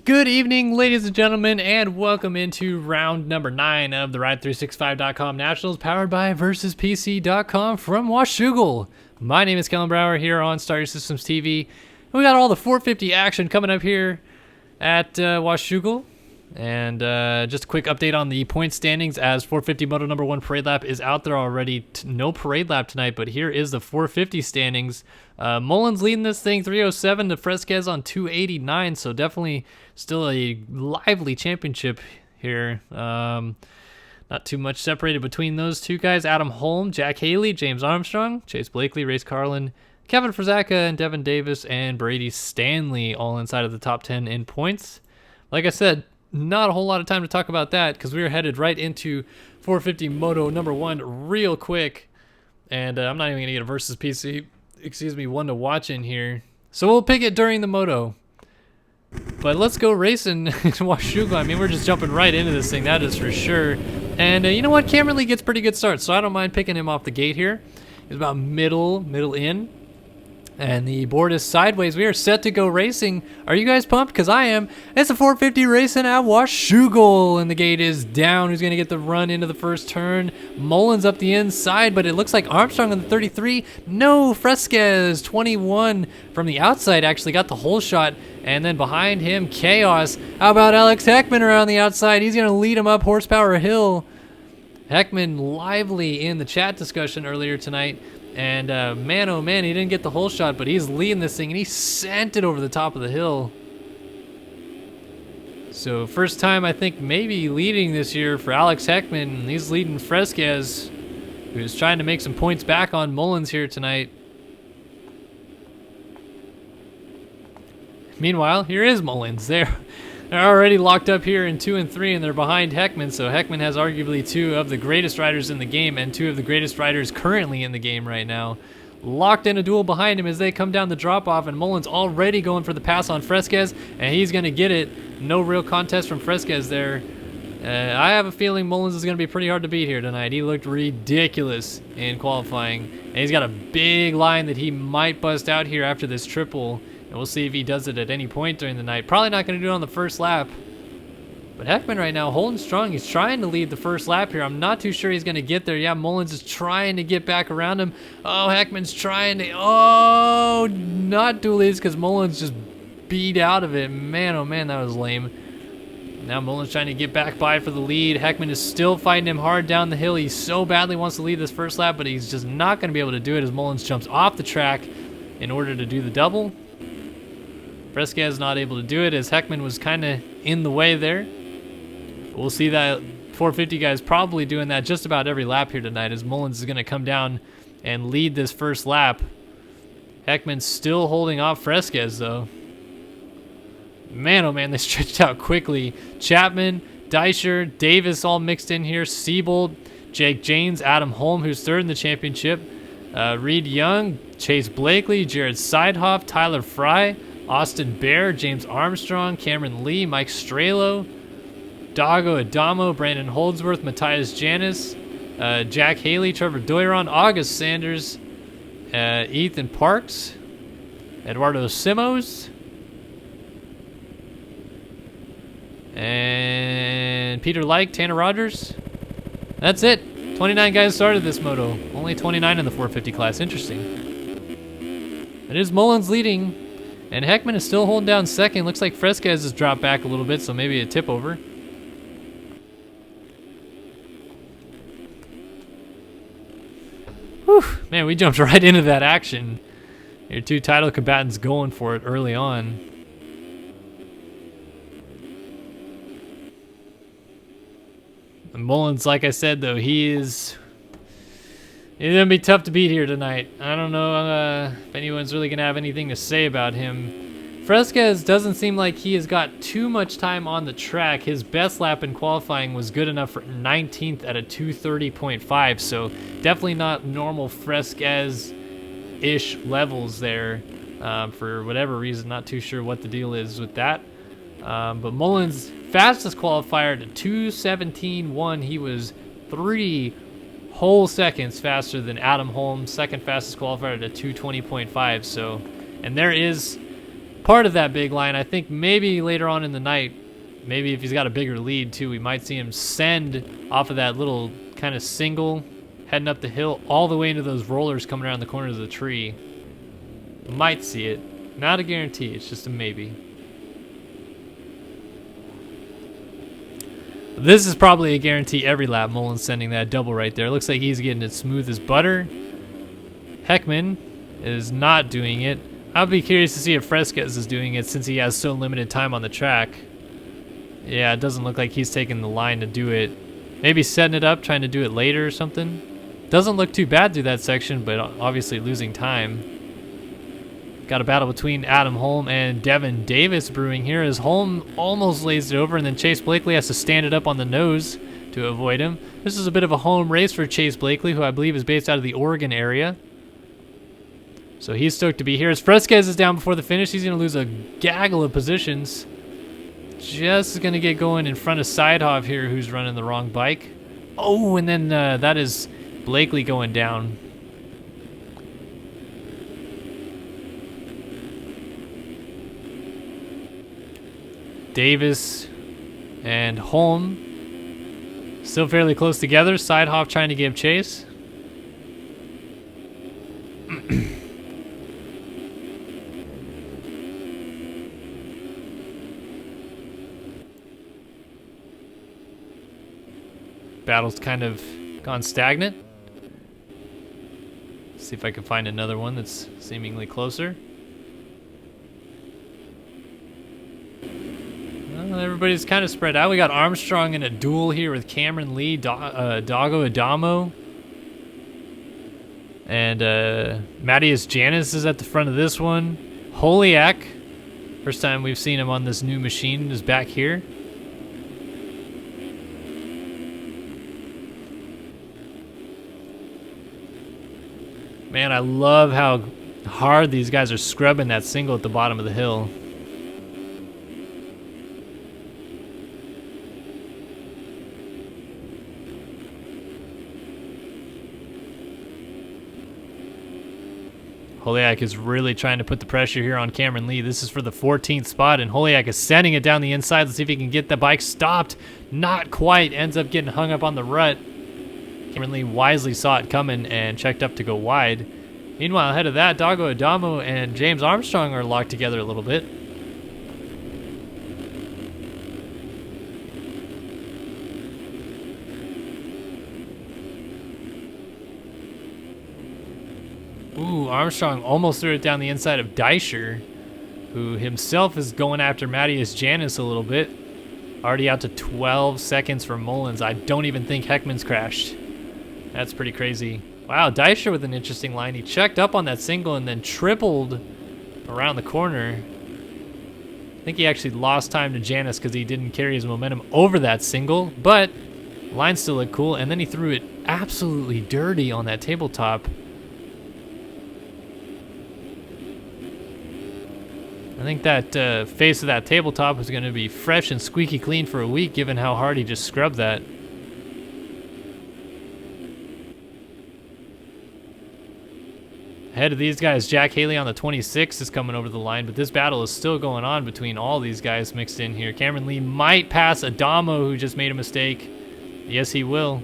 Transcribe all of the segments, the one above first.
Good evening, ladies and gentlemen, and welcome into round number 9 of the Ride365.com Nationals, powered by VersusPC.com from Washougal. My name is Kellen Brauer here on Starter Systems TV. We got all the 450 action coming up here at Washougal. And just a quick update on the point standings as 450 Moto number 1 parade lap is out there already. No parade lap tonight, but here is the 450 standings. Mullins leading this thing 307 to Fresquez on 289, so definitely still a lively championship here. Not too much separated between those two guys. Adam Holm, Jack Haley, James Armstrong, Chase Blakely, Race Carlin, Kevin Frazaka, and Devin Davis, and Brady Stanley all inside of the top 10 in points. Like I said, not a whole lot of time to talk about that because we are headed right into 450 Moto number 1 real quick. And I'm not even going to get a versus PC, one to watch in here. So we'll pick it during the Moto. But let's go racing in Washougal. I mean, we're just jumping right into this thing, that is for sure. And you know what? Cameron Lee gets pretty good starts, so I don't mind picking him off the gate here. He's about middle in. And the board is sideways. We are set to go racing. Are you guys pumped? Because I am. It's a 450 racing at Washougal. And the gate is down. Who's going to get the run into the first turn? Mullins up the inside, but it looks like Armstrong on the 33. No, Fresquez, 21 from the outside, actually got the whole shot. And then behind him, Chaos. How about Alex Heckman around the outside? He's going to lead him up Horsepower Hill. Heckman lively in the chat discussion earlier tonight. And man, oh man, he didn't get the whole shot, but he's leading this thing, and he sent it over the top of the hill. So first time, I think, maybe leading this year for Alex Heckman. He's leading Fresquez, who's trying to make some points back on Mullins here tonight. Meanwhile, here is Mullins. They're already locked up here in 2 and 3, and they're behind Heckman, so Heckman has arguably 2 of the greatest riders in the game and 2 of the greatest riders currently in the game right now. Locked in a duel behind him as they come down the drop-off, and Mullins already going for the pass on Fresquez, and he's going to get it. No real contest from Fresquez there. I have a feeling Mullins is going to be pretty hard to beat here tonight. He looked ridiculous in qualifying, and he's got a big line that he might bust out here after this triple. And we'll see if he does it at any point during the night. Probably not going to do it on the first lap. But Heckman right now holding strong. He's trying to lead the first lap here. I'm not too sure he's going to get there. Yeah, Mullins is trying to get back around him. Oh, Heckman's trying to... Oh, not dualies because Mullins just beat out of it. Man, oh man, that was lame. Now Mullins trying to get back by for the lead. Heckman is still fighting him hard down the hill. He so badly wants to lead this first lap, but he's just not going to be able to do it as Mullins jumps off the track in order to do the double. Fresquez not able to do it as Heckman was kind of in the way there. We'll see that 450 guys probably doing that just about every lap here tonight as Mullins is going to come down and lead this first lap. Heckman's still holding off Fresquez though. Man, oh man, they stretched out quickly. Chapman, Deischer, Davis all mixed in here. Siebold, Jake Janes, Adam Holm, who's third in the championship. Reed Young, Chase Blakely, Jared Seidhoff, Tyler Fry, Austin Bear, James Armstrong, Cameron Lee, Mike Strelo, Dago Adamo, Brandon Holdsworth, Matthias Janis, Jack Haley, Trevor Doiron, August Sanders, Ethan Parks, Eduardo Simos, and Peter Like, Tanner Rogers. That's it. 29 guys started this moto. Only 29 in the 450 class. Interesting. It is Mullins leading. And Heckman is still holding down second. Looks like Fresquez has dropped back a little bit, so maybe a tip over. Whew, man, we jumped right into that action. Your 2 title combatants going for it early on. And Mullins, like I said, though, he's going to be tough to beat here tonight. I don't know if anyone's really going to have anything to say about him. Fresquez doesn't seem like he has got too much time on the track. His best lap in qualifying was good enough for 19th at a 2:30.5, so definitely not normal Fresquez-ish levels there for whatever reason. Not too sure what the deal is with that. But Mullins, fastest qualifier to 2:17.1. He was 3 whole seconds faster than Adam Holmes, second fastest qualifier at a 2:20.5. So, and there is part of that big line. I think maybe later on in the night, maybe if he's got a bigger lead too, we might see him send off of that little kind of single heading up the hill all the way into those rollers coming around the corners of the tree. Might see it. Not a guarantee, it's just a maybe. This is probably a guarantee every lap. Mullins sending that double right there. Looks like he's getting it smooth as butter. Heckman is not doing it. I'll be curious to see if Fresquez is doing it since he has so limited time on the track. Yeah, it doesn't look like he's taking the line to do it. Maybe setting it up, trying to do it later or something. Doesn't look too bad through that section, but obviously losing time. Got a battle between Adam Holm and Devin Davis brewing here as Holm almost lays it over, and then Chase Blakely has to stand it up on the nose to avoid him. This is a bit of a home race for Chase Blakely, who I believe is based out of the Oregon area. So he's stoked to be here. As Fresquez is down before the finish, he's going to lose a gaggle of positions. Just going to get going in front of Seidhoff here, who's running the wrong bike. Oh, and then that is Blakely going down. Davis and Holm still fairly close together. Seidhoff trying to give chase. Battle's kind of gone stagnant. See if I can find another one that's seemingly closer. Well, everybody's kind of spread out. We got Armstrong in a duel here with Cameron Lee, Dago Adamo. And Matthias Janis is at the front of this one. Holiak, first time we've seen him on this new machine, is back here. Man, I love how hard these guys are scrubbing that single at the bottom of the hill. Holiak is really trying to put the pressure here on Cameron Lee. This is for the 14th spot, and Holiak is sending it down the inside. Let's see if he can get the bike stopped. Not quite. Ends up getting hung up on the rut. Cameron Lee wisely saw it coming and checked up to go wide. Meanwhile, ahead of that, Dago Adamo and James Armstrong are locked together a little bit. Ooh, Armstrong almost threw it down the inside of Deischer, who himself is going after Matthias Janis a little bit. Already out to 12 seconds for Mullins. I don't even think Heckman's crashed. That's pretty crazy. Wow, Deischer with an interesting line. He checked up on that single and then tripled around the corner. I think he actually lost time to Janis because he didn't carry his momentum over that single, but line still looked cool, and then he threw it absolutely dirty on that tabletop. I think that face of that tabletop is going to be fresh and squeaky clean for a week, given how hard he just scrubbed that. Ahead of these guys, Jack Haley on the 26 is coming over the line, but this battle is still going on between all these guys mixed in here. Cameron Lee might pass Adamo, who just made a mistake. Yes, he will.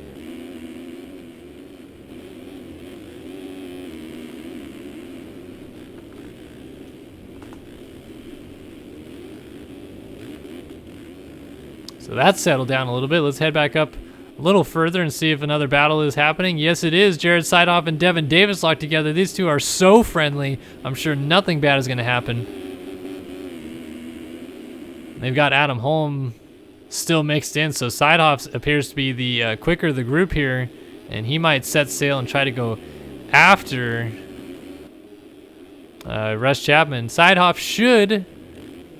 So that's settled down a little bit. Let's head back up a little further and see if another battle is happening. Yes, it is. Jared Seidhoff and Devin Davis locked together. These two are so friendly. I'm sure nothing bad is going to happen. They've got Adam Holm still mixed in, so Seidhoff appears to be the quicker of the group here, and he might set sail and try to go after Russ Chapman. Seidhoff should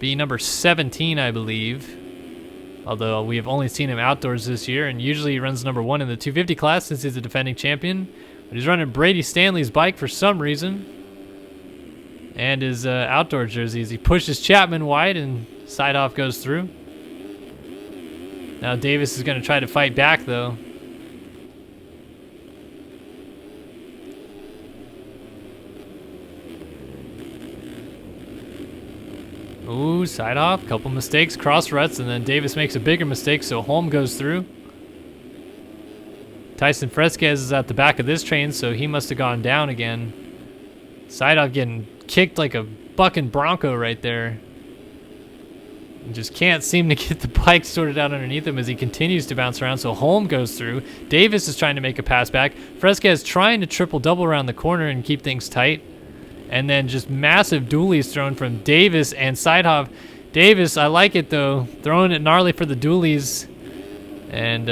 be number 17, I believe. Although we have only seen him outdoors this year, and usually he runs number 1 in the 250 class since he's a defending champion. But he's running Brady Stanley's bike for some reason. And his outdoor jerseys. He pushes Chapman wide, and Seidhoff goes through. Now Davis is going to try to fight back, though. Ooh, side off, couple mistakes, cross ruts, and then Davis makes a bigger mistake, so Holm goes through. Tyson Fresquez is at the back of this train, so he must have gone down again. Side off getting kicked like a bucking bronco right there. And just can't seem to get the bike sorted out underneath him as he continues to bounce around, so Holm goes through. Davis is trying to make a pass back. Fresquez trying to triple-double around the corner and keep things tight. And then just massive dualies thrown from Davis and Sidehoff. Davis, I like it though, throwing it gnarly for the dualies. And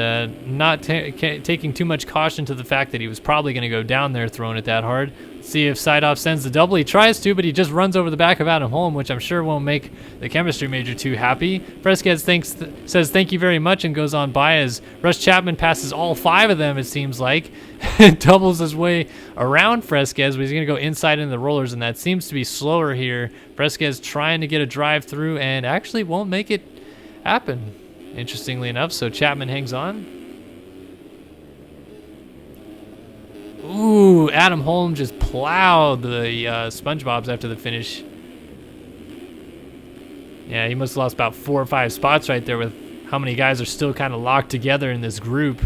not taking too much caution to the fact that he was probably going to go down there throwing it that hard. See if Sideoff sends the double. He tries to, but he just runs over the back of Adam Holm, which I'm sure won't make the chemistry major too happy. Fresquez says thank you very much and goes on by as Russ Chapman passes all 5 of them, it seems like. Doubles his way around Fresquez, but he's going to go inside into the rollers, and that seems to be slower here. Fresquez trying to get a drive through and actually won't make it happen. Interestingly enough, so Chapman hangs on. Ooh, Adam Holm just plowed the SpongeBobs after the finish. Yeah, he must have lost about 4 or 5 spots right there with how many guys are still kind of locked together in this group.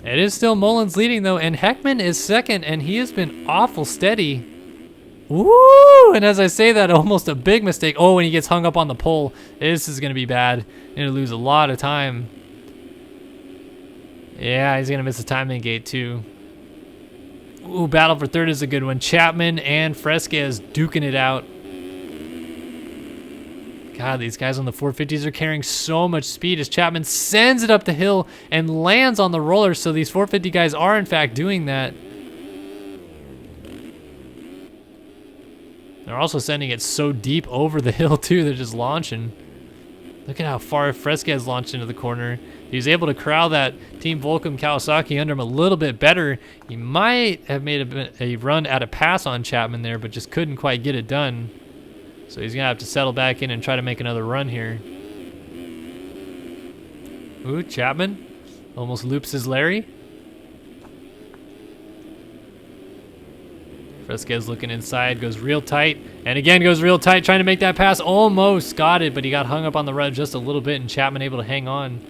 It is still Mullins leading though, and Heckman is second, and he has been awful steady. Woo! And as I say that, almost a big mistake. Oh, and he gets hung up on the pole. This is going to be bad. Going to lose a lot of time. Yeah, he's going to miss the timing gate too. Ooh, battle for third is a good one. Chapman and Fresquez duking it out. God, these guys on the 450s are carrying so much speed as Chapman sends it up the hill and lands on the roller. So these 450 guys are in fact doing that. They're also sending it so deep over the hill too. They're just launching. Look at how far Fresquez launched into the corner. He was able to corral that Team Volcom Kawasaki under him a little bit better. He might have made a run at a pass on Chapman there, but just couldn't quite get it done. So he's going to have to settle back in and try to make another run here. Ooh, Chapman almost loops his Larry. Fresquez looking inside, goes real tight, and again goes real tight, trying to make that pass. Almost got it, but he got hung up on the run just a little bit, and Chapman able to hang on.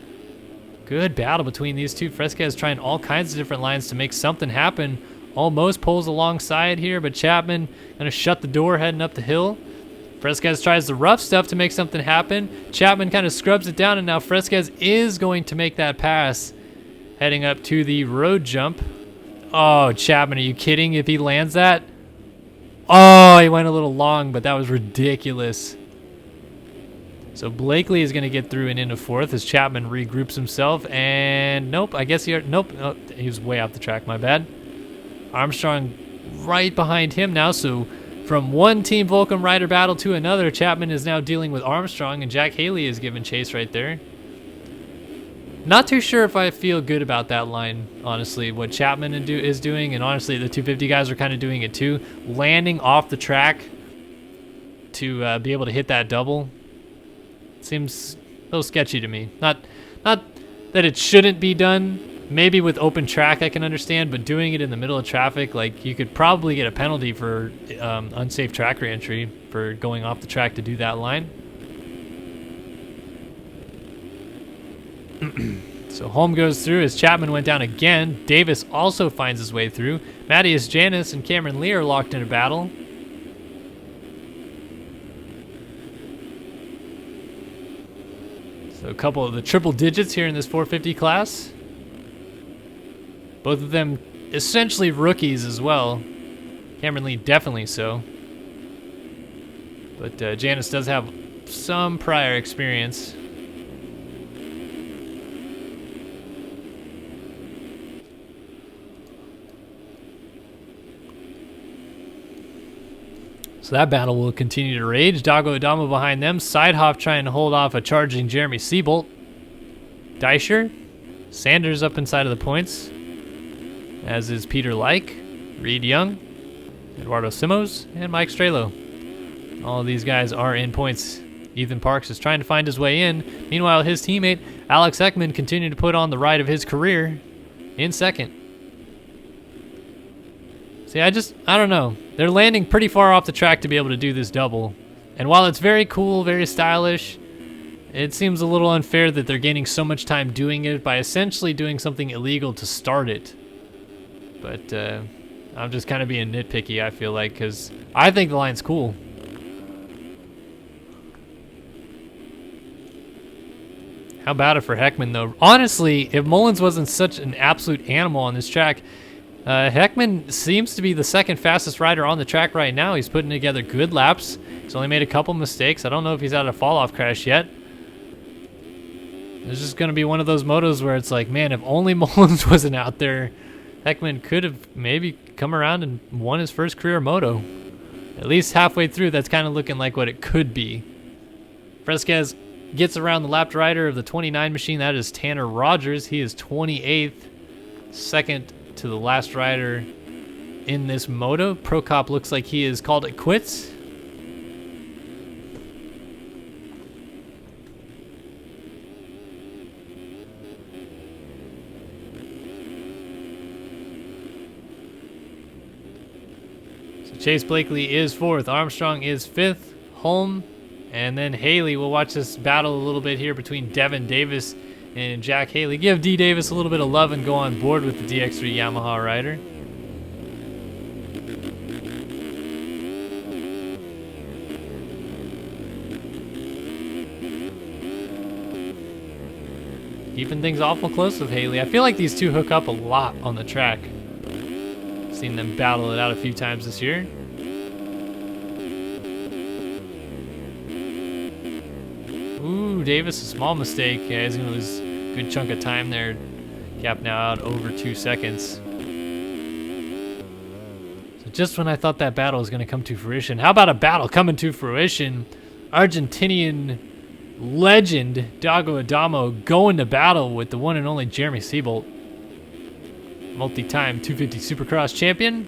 Good battle between these two. Fresquez trying all kinds of different lines to make something happen. Almost pulls alongside here, but Chapman gonna shut the door heading up the hill. Fresquez tries the rough stuff to make something happen. Chapman kind of scrubs it down, and now Fresquez is going to make that pass, heading up to the road jump. Oh, Chapman, are you kidding? If he lands that? Oh, he went a little long, but that was ridiculous. So Blakely is going to get through and into fourth as Chapman regroups himself. And nope, I guess nope, oh, he was way off the track, my bad. Armstrong right behind him now. So from one Team Volcom rider battle to another, Chapman is now dealing with Armstrong, and Jack Haley is giving chase right there. Not too sure if I feel good about that line, honestly, what Chapman is doing, and honestly, the 250 guys are kind of doing it too. Landing off the track to be able to hit that double seems a little sketchy to me. Not that it shouldn't be done. Maybe with open track I can understand, but doing it in the middle of traffic, like you could probably get a penalty for unsafe track reentry for going off the track to do that line. So Holm goes through as Chapman went down again. Davis also finds his way through. Matthias Janis and Cameron Lee are locked in a battle. So a couple of the triple digits here in this 450 class. Both of them essentially rookies as well. Cameron Lee definitely so. But Janis does have some prior experience. So that battle will continue to rage. Dago Adamo behind them. Sidehoff trying to hold off a charging Jeremy Seabolt. Deischer. Sanders up inside of the points, as is Peter Like, Reed Young, Eduardo Simos, and Mike Strelo. All of these guys are in points. Ethan Parks is trying to find his way in. Meanwhile, his teammate, Alex Ekman, continued to put on the ride of his career in second. See, I don't know. They're landing pretty far off the track to be able to do this double. And while it's very cool, very stylish, it seems a little unfair that they're gaining so much time doing it by essentially doing something illegal to start it. But I'm just kind of being nitpicky, I feel like, because I think the line's cool. How about it for Heckman, though? Honestly, if Mullins wasn't such an absolute animal on this track, Heckman seems to be the second fastest rider on the track right now. He's putting together good laps. He's only made a couple mistakes. I don't know if he's had a fall-off crash yet. It's just going to be one of those motos where it's like, man, if only Mullins wasn't out there, Heckman could have maybe come around and won his first career moto. At least halfway through, that's kind of looking like what it could be. Fresquez gets around the lapped rider of the 29 machine. That is Tanner Rogers. He is 28th, second to the last rider in this moto. Prokop looks like he has called it quits. So Chase Blakely is 4th. Armstrong is 5th. Holm and then Haley. We'll watch this battle a little bit here between Devin Davis and Jack Haley. Give D. Davis a little bit of love and go on board with the DX3 Yamaha rider. Keeping things awful close with Haley. I feel like these two hook up a lot on the track. Seen them battle it out a few times this year. Ooh, Davis, a small mistake. Yeah, he's going to lose a good chunk of time there. Gap now out over 2 seconds. So just when I thought that battle was going to come to fruition, how about a battle coming to fruition? Argentinian legend Dago Adamo going to battle with the one and only Jeremy Seabolt. Multi-time 250 Supercross champion.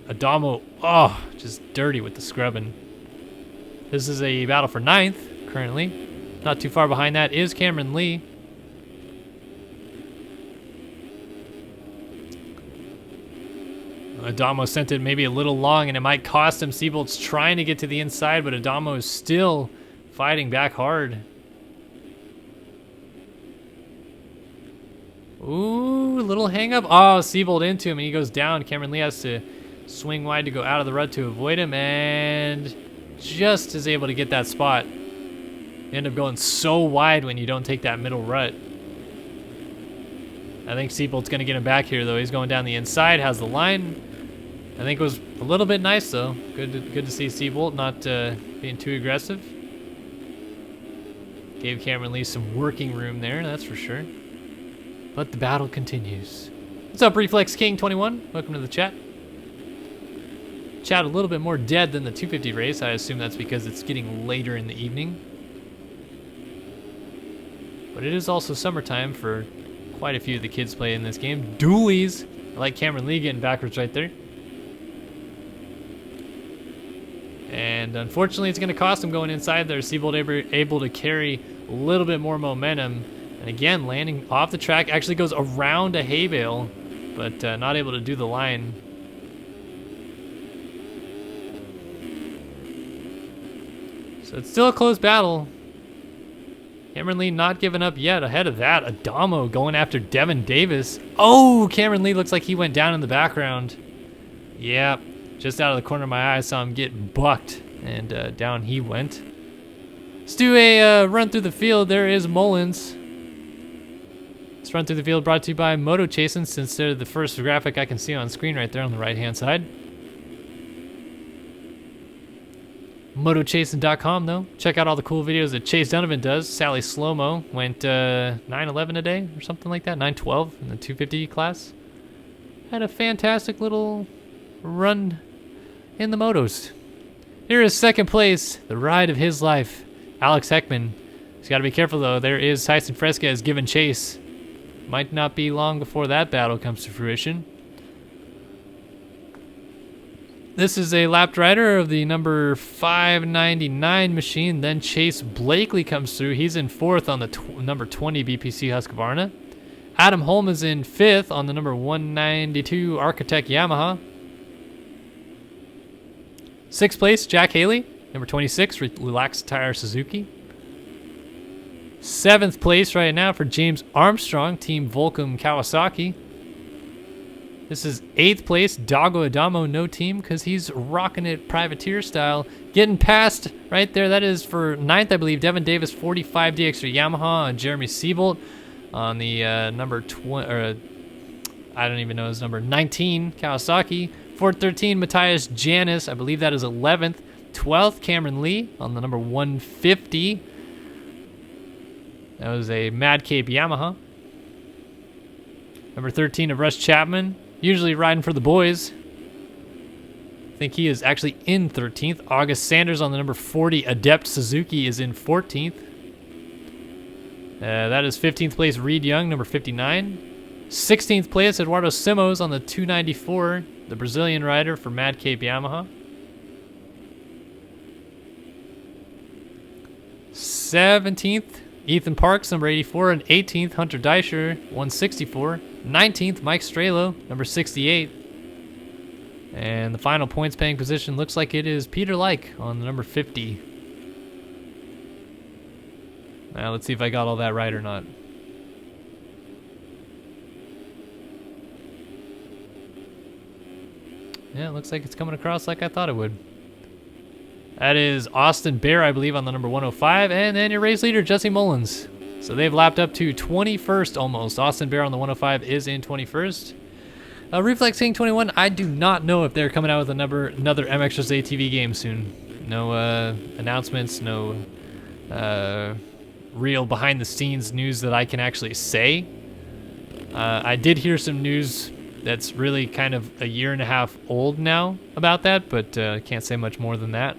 Adamo, oh, just dirty with the scrubbing. This is a battle for 9th currently. Not too far behind that is Cameron Lee. Adamo sent it maybe a little long, and it might cost him. Seabolt's trying to get to the inside, but Adamo is still fighting back hard. Ooh, a little hang up. Oh, Seabolt into him, and he goes down. Cameron Lee has to swing wide to go out of the rut to avoid him, and just is able to get that spot. You end up going so wide when you don't take that middle rut. I think Seabolt's going to get him back here, though. He's going down the inside, has the line. I think it was a little bit nice, though. Good to see Seabolt not being too aggressive. Gave Cameron Lee some working room there, that's for sure. But the battle continues. What's up, Reflex King 21? Welcome to the chat. Chat a little bit more dead than the 250 race. I assume that's because it's getting later in the evening. But it is also summertime for quite a few of the kids playing this game. Dualies. I like Cameron Lee getting backwards right there. And unfortunately, it's going to cost him going inside there. Seabolt able to carry a little bit more momentum. And again, landing off the track. Actually goes around a hay bale, but not able to do the line. So it's still a close battle. Cameron Lee not giving up yet. Ahead of that, Adamo going after Devin Davis. Oh, Cameron Lee looks like he went down in the background. Yeah, just out of the corner of my eye, I saw him get bucked, and down he went. Let's do a run through the field. There is Mullins. This run through the field brought to you by Moto Chasin', since they're the first graphic I can see on screen right there on the right-hand side. MotoChasin.com, though. Check out all the cool videos that Chase Donovan does. Sally Slow-Mo went 9:11 a day or something like that, 9:12 in the 250 class. Had a fantastic little run in the motos. Here is second place, the ride of his life, Alex Heckman. He's got to be careful, though. There is Tyson Fresquez giving chase. Might not be long before that battle comes to fruition. This is a lapped rider of the number 599 machine. Then Chase Blakely comes through. He's in 4th on the number 20 BPC Husqvarna. Adam Holm is in 5th on the number 192 Architect Yamaha. 6th place, Jack Haley, number 26, Relaxed Tire Suzuki. 7th place right now for James Armstrong, Team Volcom Kawasaki. This is 8th place, Dago Adamo, no team, because he's rocking it privateer style. Getting past right there, that is for 9th, I believe, Devin Davis, 45DX for Yamaha, and Jeremy Siebold on the number 20, or I don't even know his number, 19, Kawasaki. 413, Matthias Janis, I believe that is 11th. 12th, Cameron Lee on the number 150. That was a Mad Cape Yamaha. Number 13 of Russ Chapman, usually riding for the boys. I think he is actually in 13th. August Sanders on the number 40 Adept Suzuki is in 14th. That is 15th place Reed Young, number 59. 16th place Eduardo Simos on the 294, the Brazilian rider for Mad Cape Yamaha. 17th, Ethan Parks, number 84, and 18th, Hunter Deischer, 164. 19th, Mike Strelo, number 68. And the final points paying position looks like it is Peter Like on the number 50. Now let's see if I got all that right or not. Yeah, it looks like it's coming across like I thought it would. That is Austin Bear, I believe, on the number 105, and then your race leader, Jesse Mullins. So they've lapped up to 21st almost. Austin Bear on the 105 is in 21st. Reflex King 21, I do not know if they're coming out with another MXers ATV game soon. No announcements, no real behind-the-scenes news that I can actually say. I did hear some news that's really kind of a year and a half old now about that, but can't say much more than that.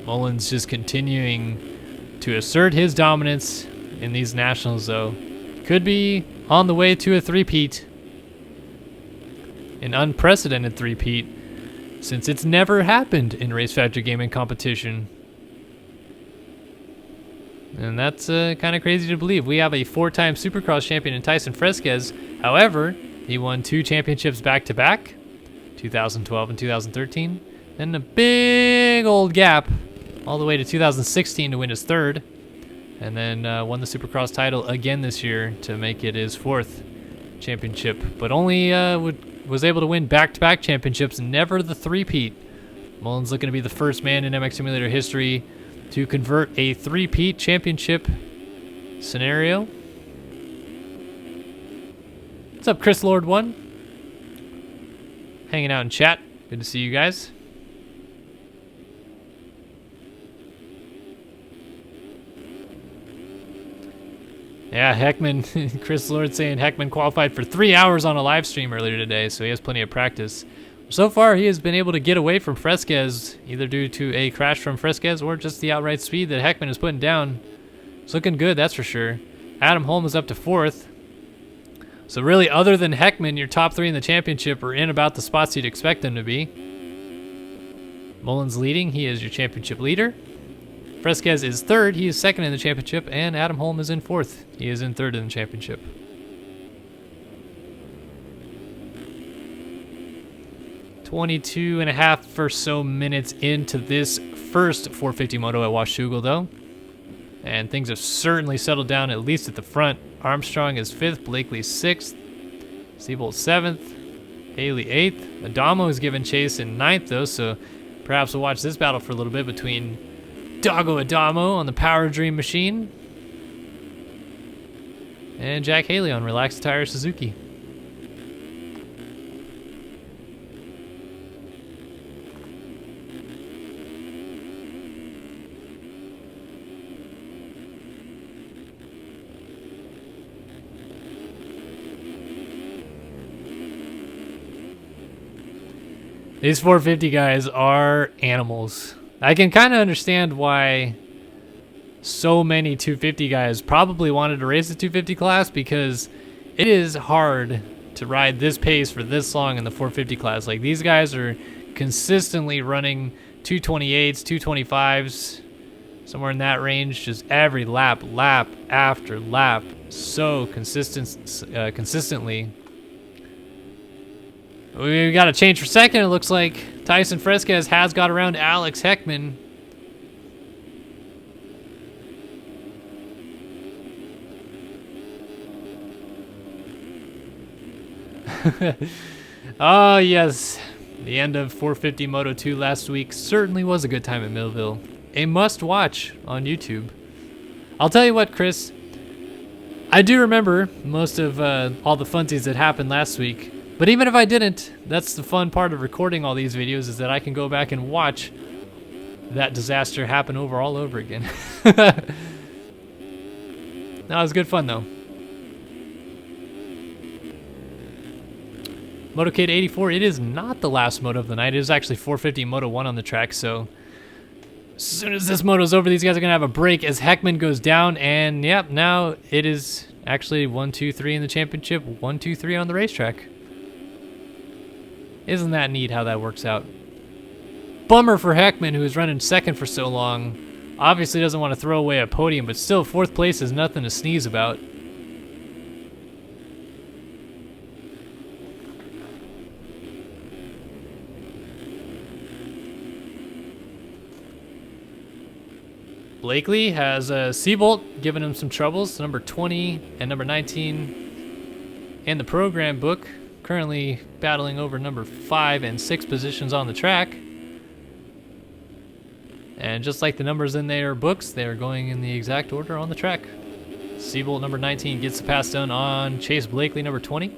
Mullins just continuing to assert his dominance in these nationals, though. Could be on the way to a three-peat. An unprecedented three-peat, since it's never happened in Race Factory Gaming competition. And that's kind of crazy to believe. We have a 4-time Supercross champion in Tyson Fresquez. However, he won 2 championships back-to-back, 2012 and 2013. And a big old gap all the way to 2016 to win his 3rd. And then won the Supercross title again this year to make it his 4th championship. But only was able to win back-to-back championships, never the three-peat. Mullins looking to be the first man in MX Simulator history to convert a three-peat championship scenario. What's up, Chris Lord 1? Hanging out in chat. Good to see you guys. Yeah, Heckman, Chris Lord saying Heckman qualified for 3 hours on a live stream earlier today, so he has plenty of practice. So far, he has been able to get away from Fresquez, either due to a crash from Fresquez or just the outright speed that Heckman is putting down. It's looking good, that's for sure. Adam Holm is up to 4th. So really, other than Heckman, your top 3 in the championship are in about the spots you'd expect them to be. Mullins leading, he is your championship leader. Fresquez is 3rd, he is 2nd in the championship, and Adam Holm is in 4th. He is in 3rd in the championship. "22.5 or so minutes into this first 450 moto at Washougal, though. And things have certainly settled down, at least at the front. Armstrong is 5th, Blakely 6th, Siebold 7th, Haley 8th. Adamo is given chase in 9th, though, so perhaps we'll watch this battle for a little bit between Dago Adamo on the Power Dream machine and Jack Haley on Relaxed Tire Suzuki. These 450 guys are animals. I can kind of understand why so many 250 guys probably wanted to race the 250 class, because it is hard to ride this pace for this long in the 450 class. Like, these guys are consistently running 228s, 225s, somewhere in that range, just every lap after lap, so consistently. We got a change for second, it looks like. Tyson Fresquez has got around Alex Heckman. Oh, yes. The end of 450 Moto 2 last week certainly was a good time at Millville. A must watch on YouTube. I'll tell you what, Chris. I do remember most of all the funsies that happened last week. But even if I didn't, that's the fun part of recording all these videos, is that I can go back and watch that disaster happen all over again. That was good fun, though. Motorcade 84, it is not the last moto of the night. It is actually 450 Moto 1 on the track, so as soon as this moto's over, these guys are going to have a break as Heckman goes down, and yep, now it is actually 1, 2, 3 in the championship, 1, 2, 3 on the racetrack. Isn't that neat how that works out? Bummer for Heckman, who was running second for so long. Obviously doesn't want to throw away a podium, but still, fourth place is nothing to sneeze about. Blakely has Seabolt giving him some troubles. Number 20 and number 19 in the program book. Currently battling over number 5 and 6 positions on the track. And just like the numbers in their books, they are going in the exact order on the track. Seabolt, number 19, gets the pass done on Chase Blakely, number 20.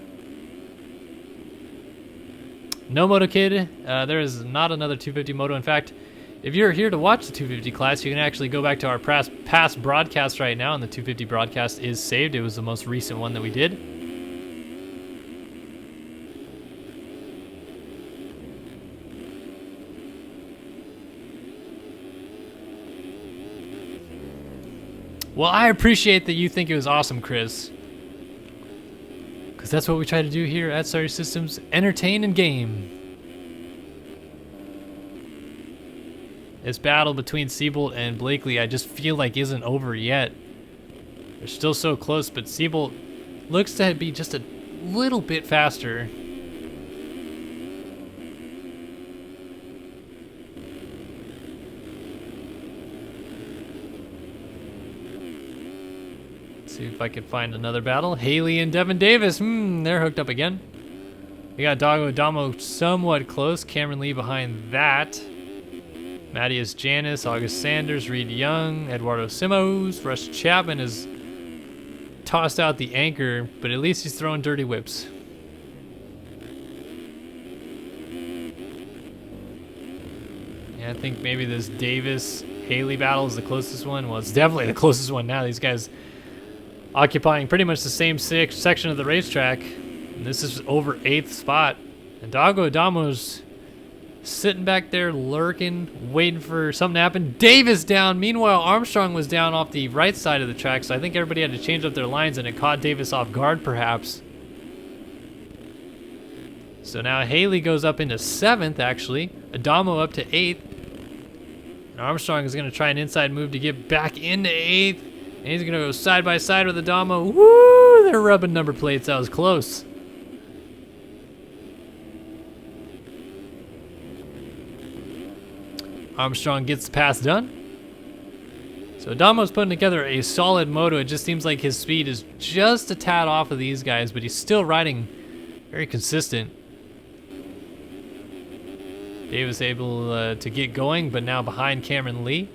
No Moto Kid. There is not another 250 Moto. In fact, if you're here to watch the 250 class, you can actually go back to our past broadcast right now, and the 250 broadcast is saved. It was the most recent one that we did. Well, I appreciate that you think it was awesome, Chris. Because that's what we try to do here at Sorry Systems, entertain and game. This battle between Seabolt and Blakely, I just feel like isn't over yet. They're still so close, but Seabolt looks to be just a little bit faster. Let's see if I can find another battle. Haley and Devin Davis, they're hooked up again. We got Dago Adamo somewhat close. Cameron Lee behind that. Matthias Janis, August Sanders, Reed Young, Eduardo Simos. Russ Chapman has tossed out the anchor, but at least he's throwing dirty whips. Yeah, I think maybe this Davis-Haley battle is the closest one. Well, it's definitely the closest one now. These guys occupying pretty much the same section of the racetrack. And this is over 8th spot. And Dago Adamo's sitting back there lurking, waiting for something to happen. Davis down. Meanwhile, Armstrong was down off the right side of the track, so I think everybody had to change up their lines, and it caught Davis off guard, perhaps. So now Haley goes up into 7th, actually. Adamo up to 8th. And Armstrong is going to try an inside move to get back into 8th. And he's going to go side by side with Adamo. Woo! They're rubbing number plates. That was close. Armstrong gets the pass done. So Adamo's putting together a solid moto. It just seems like his speed is just a tad off of these guys, but he's still riding very consistent. Davis able to get going, but now behind Cameron Lee.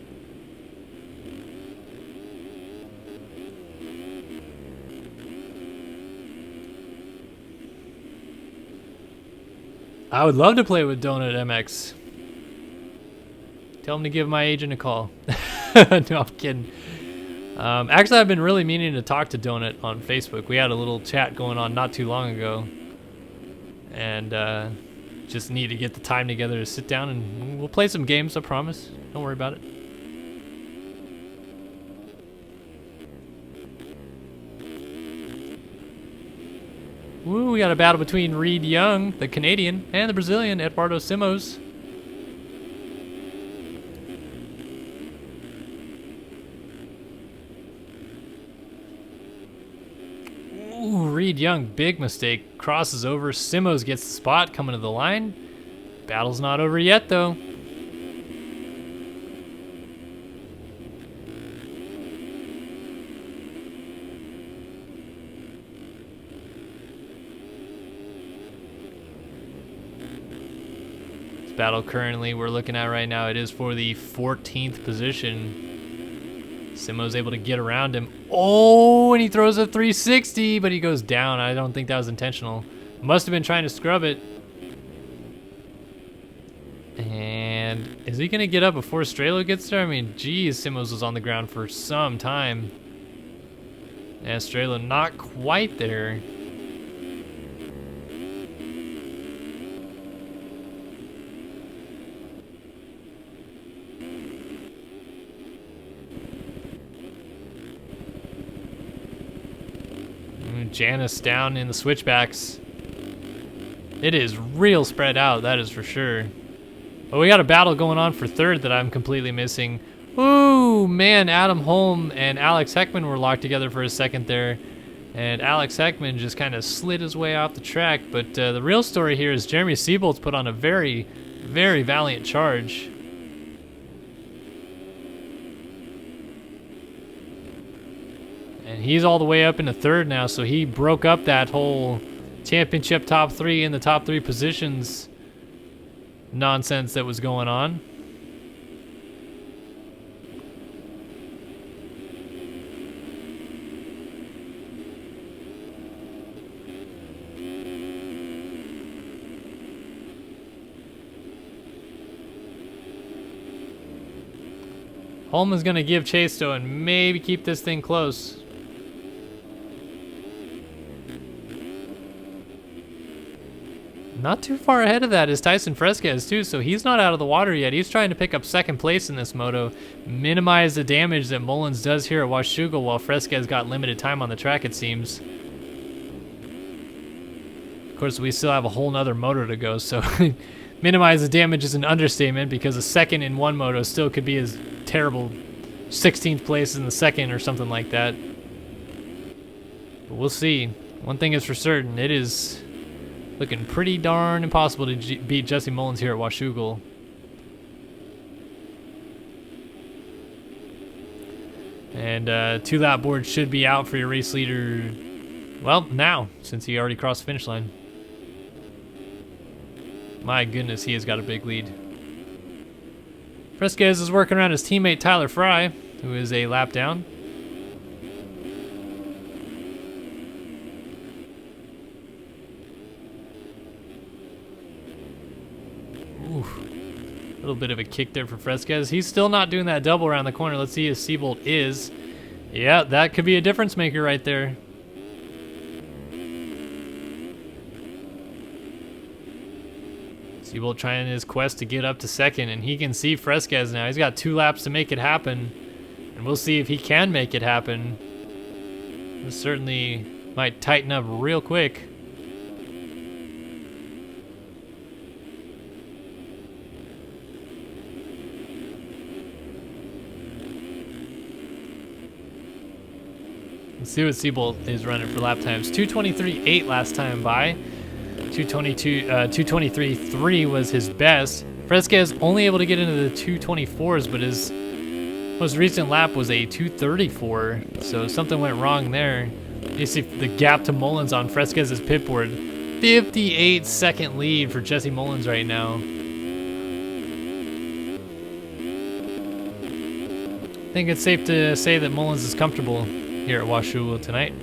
I would love to play with Donut MX. Tell him to give my agent a call. No, I'm kidding. Actually, I've been really meaning to talk to Donut on Facebook. We had a little chat going on not too long ago. And just need to get the time together to sit down and we'll play some games, I promise. Don't worry about it. Woo, we got a battle between Reed Young, the Canadian, and the Brazilian, Eduardo Simos. Reed Young, big mistake, crosses over. Simos gets the spot coming to the line. Battle's not over yet, though. This battle currently we're looking at right now, it is for the 14th position. Simo's able to get around him. Oh, and he throws a 360, but he goes down. I don't think that was intentional. Must have been trying to scrub it. And is he going to get up before Strelo gets there? I mean, geez, Simos was on the ground for some time. Yeah, Strelo not quite there. Janice down in the switchbacks. It is real spread out, that is for sure. But we got a battle going on for third that I'm completely missing. Ooh, man, Adam Holm and Alex Heckman were locked together for a second there. And Alex Heckman just kind of slid his way off the track. But the real story here is Jeremy Siebold's put on a very, very valiant charge. And he's all the way up into third now, so he broke up that whole championship top three in the top three positions nonsense that was going on. Holm is going to give chase though and maybe keep this thing close. Not too far ahead of that is Tyson Fresquez too, so he's not out of the water yet. He's trying to pick up second place in this moto, minimize the damage that Mullins does here at Washougal while Fresquez got limited time on the track, it seems. Of course, we still have a whole nother moto to go, so minimize the damage is an understatement because a second in one moto still could be as terrible 16th place in the second or something like that. But we'll see. One thing is for certain, it is looking pretty darn impossible to beat Jesse Mullins here at Washougal. And two-lap board should be out for your race leader, well, now, since he already crossed the finish line. My goodness, he has got a big lead. Fresquez is working around his teammate Tyler Fry, who is a lap down. A little bit of a kick there for Fresquez. He's still not doing that double around the corner. Let's see if Siebold is. Yeah, that could be a difference maker right there. Siebold trying his quest to get up to second, and he can see Fresquez now. He's got 2 laps to make it happen, and we'll see if he can make it happen. This certainly might tighten up real quick. Let's see what Siebold is running for lap times. 2:23.8 last time by. 2:23.3 was his best. Fresquez only able to get into the 2:24s, but his most recent lap was a 2:34, so something went wrong there. You see the gap to Mullins on Fresquez's pit board. 58-second lead for Jesse Mullins right now. I think it's safe to say that Mullins is comfortable here at Washougal tonight.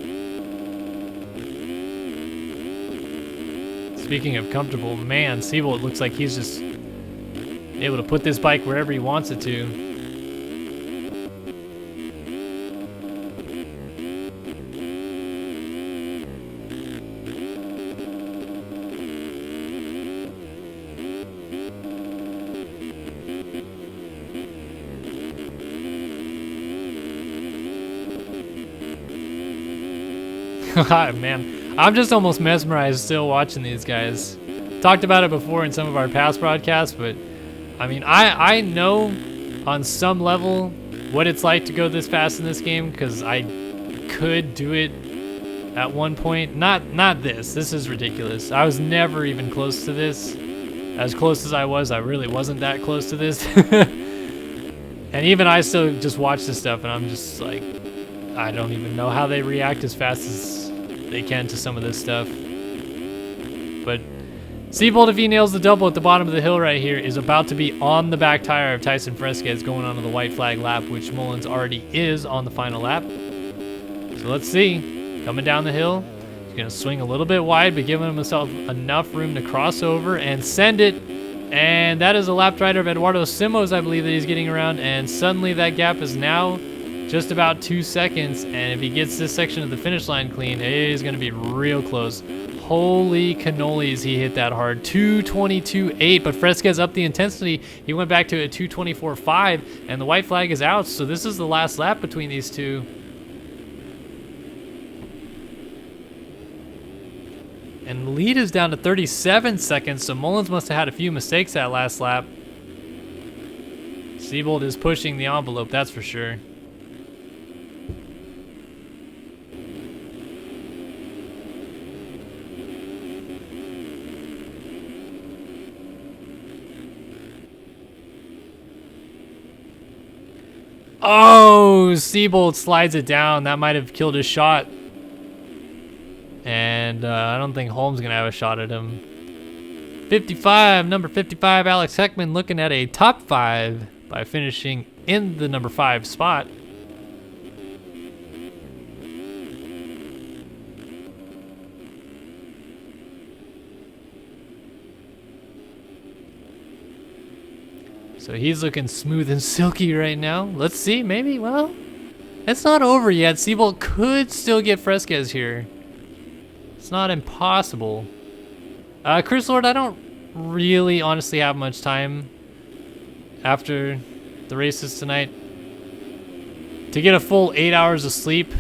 Speaking of comfortable, man, Siebold looks like he's just able to put this bike wherever he wants it to. Man, I'm just almost mesmerized still watching these guys. Talked about it before in some of our past broadcasts, but I mean, I know on some level what it's like to go this fast in this game because I could do it at one point. Not this. This is ridiculous. I was never even close to this. As close as I really wasn't that close to this. And even I still just watch this stuff and I'm just like, I don't even know how they react as fast as they can to some of this stuff. But Seabold, if he nails the double at the bottom of the hill right here, is about to be on the back tire of Tyson Fresquez going onto the white flag lap, which Mullins already is on the final lap. So let's see. Coming down the hill. He's going to swing a little bit wide, but giving himself enough room to cross over and send it. And that is a lap rider of Eduardo Simos, I believe, that he's getting around. And suddenly that gap is now just about 2 seconds. And if he gets this section of the finish line clean, it is going to be real close. Holy cannolis, he hit that hard. 222.8, but Fresquez upped the intensity. He went back to a 224.5, and the white flag is out. So this is the last lap between these two. And the lead is down to 37 seconds, so Mullins must have had a few mistakes that last lap. Seabold is pushing the envelope, that's for sure. Oh, Seabold slides it down. That might have killed his shot. And I don't think Holmes going to have a shot at him. 55, number 55, Alex Heckman looking at a top 5 by finishing in the number 5 spot. So he's looking smooth and silky right now. Let's see, maybe, well, it's not over yet. Seabold could still get Fresquez here. It's not impossible. Chris Lord, I don't really honestly have much time after the races tonight. To get a full 8 hours of sleep,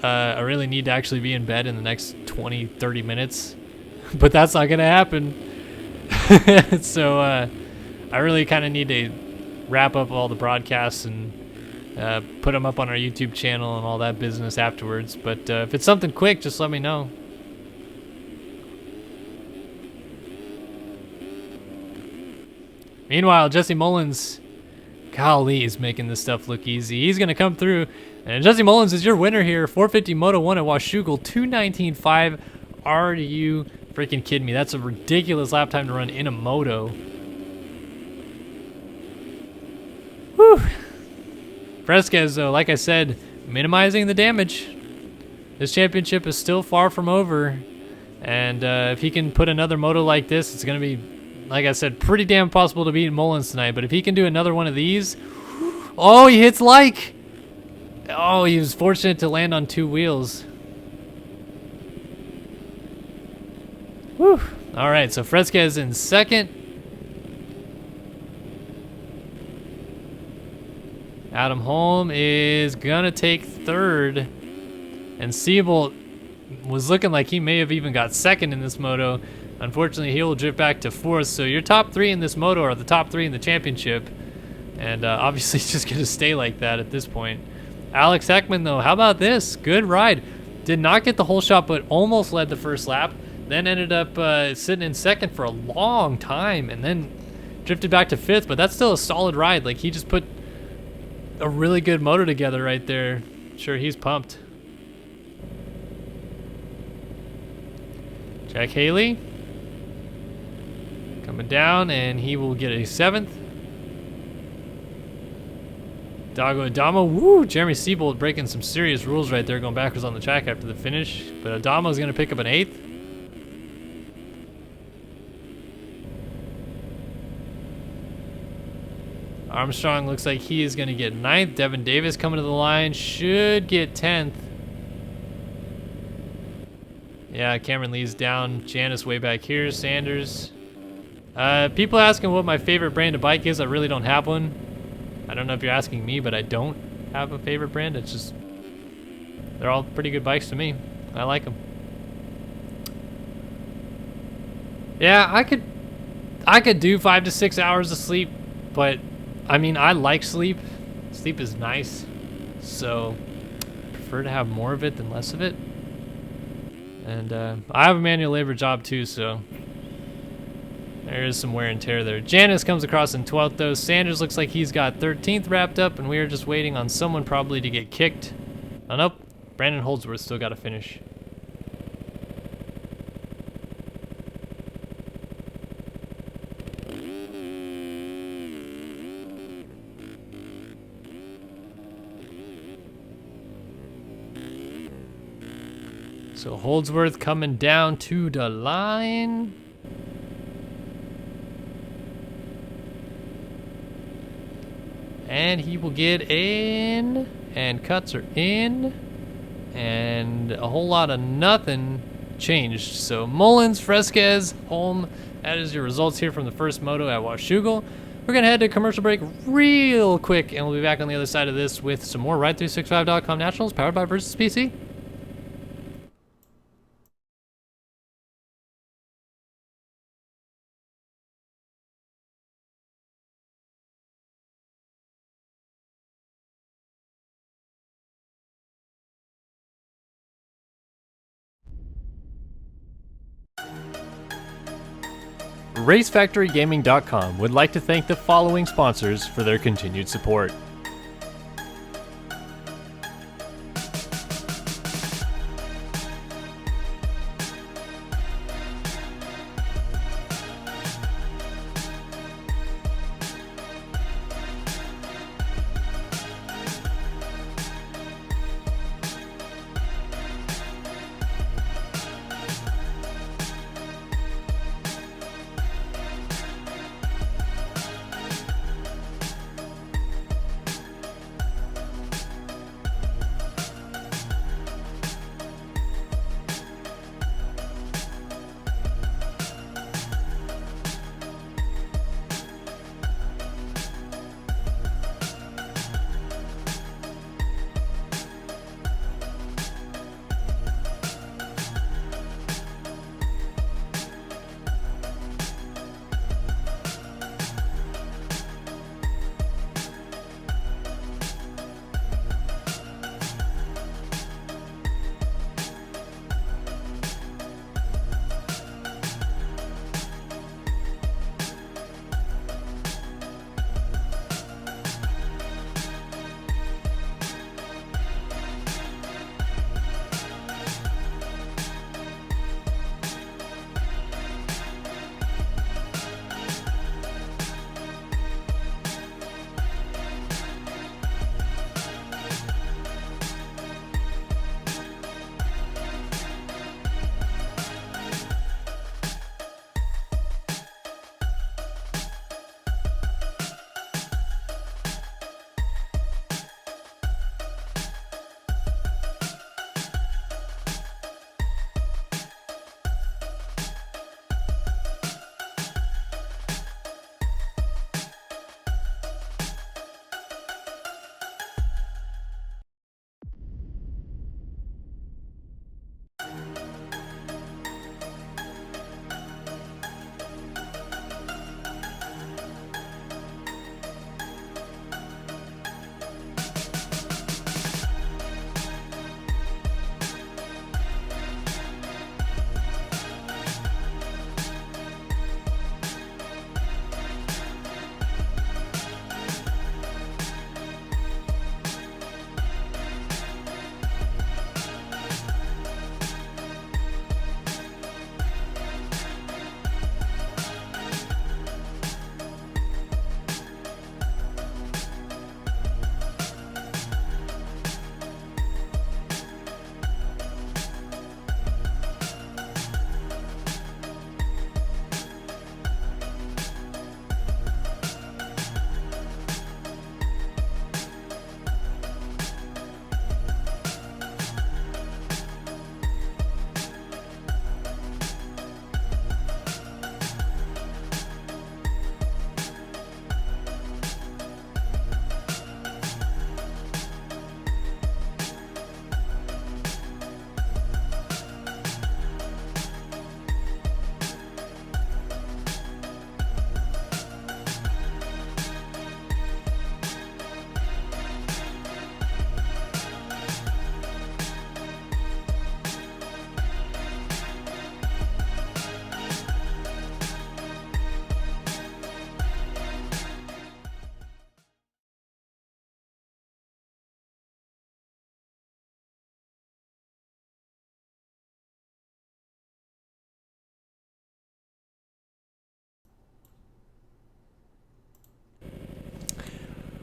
I really need to actually be in bed in the next 20, 30 minutes. But that's not going to happen. So I really kind of need to wrap up all the broadcasts and put them up on our YouTube channel and all that business afterwards. But if it's something quick, just let me know. Meanwhile, Jesse Mullins, golly, is making this stuff look easy. He's going to come through. And Jesse Mullins is your winner here. 450 Moto 1 at Washougal, 2:19.5. Are you freaking kidding me? That's a ridiculous lap time to run in a moto. Whew. Fresquez, though, like I said, minimizing the damage. This championship is still far from over. And if he can put another moto like this, it's going to be, like I said, pretty damn possible to beat Mullins tonight. But if he can do another one of these... Oh, he hits like! Oh, he was fortunate to land on 2 wheels. Whew. All right, so Fresquez in second. Adam Holm is going to take third. And Seabold was looking like he may have even got second in this moto. Unfortunately, he will drift back to 4th. So your top 3 in this moto are the top 3 in the championship. And obviously it's just going to stay like that at this point. Alex Heckman, though, how about this? Good ride. Did not get the whole shot, but almost led the first lap. Then ended up sitting in second for a long time. And then drifted back to 5th. But that's still a solid ride. Like, he just put a really good motor together right there. Sure, he's pumped. Jack Haley coming down, and he will get a 7th. Dago Adamo, woo! Jeremy Seabold breaking some serious rules right there, going backwards on the track after the finish. But Adamo is going to pick up an 8th. Armstrong looks like he is going to get 9th. Devin Davis coming to the line, should get 10th. Yeah, Cameron Lee's down. Janice way back here. Sanders. People asking what my favorite brand of bike is. I really don't have one. I don't know if you're asking me, but I don't have a favorite brand. It's just, they're all pretty good bikes to me. I like them. Yeah, I could do 5 to 6 hours of sleep, but I mean, I like sleep. Sleep is nice, so I prefer to have more of it than less of it. And I have a manual labor job too, so there is some wear and tear there. Janice comes across in 12th though. Sanders looks like he's got 13th wrapped up, and we are just waiting on someone probably to get kicked. Oh nope, Brandon Holdsworth still got to finish. So Holdsworth coming down to the line. And he will get in. And cuts are in. And a whole lot of nothing changed. So Mullins, Fresquez, Holm. That is your results here from the first moto at Washougal. We're going to head to a commercial break real quick. And we'll be back on the other side of this with some more Ride365.com Nationals powered by Versus PC. RaceFactoryGaming.com would like to thank the following sponsors for their continued support.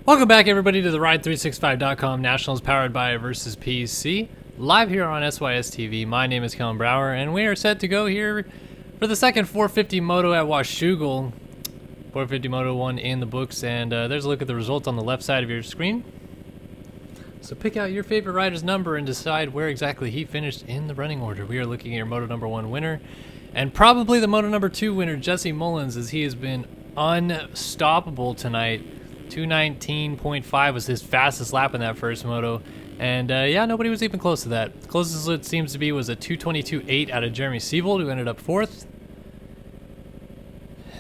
Welcome back, everybody, to the Ride365.com Nationals powered by Versus PC. Live here on SYS TV. My name is Kellen Brauer, and we are set to go here for the second 450 moto at Washougal. 450 moto 1 in the books, and there's a look at the results on the left side of your screen. So pick out your favorite rider's number and decide where exactly he finished in the running order. We are looking at your moto number 1 winner, and probably the moto number 2 winner, Jesse Mullins, as he has been unstoppable tonight. 219.5 was his fastest lap in that first moto, and yeah, nobody was even close to that. The closest it seems to be was a 222.8 out of Jeremy Siebold, who ended up 4th.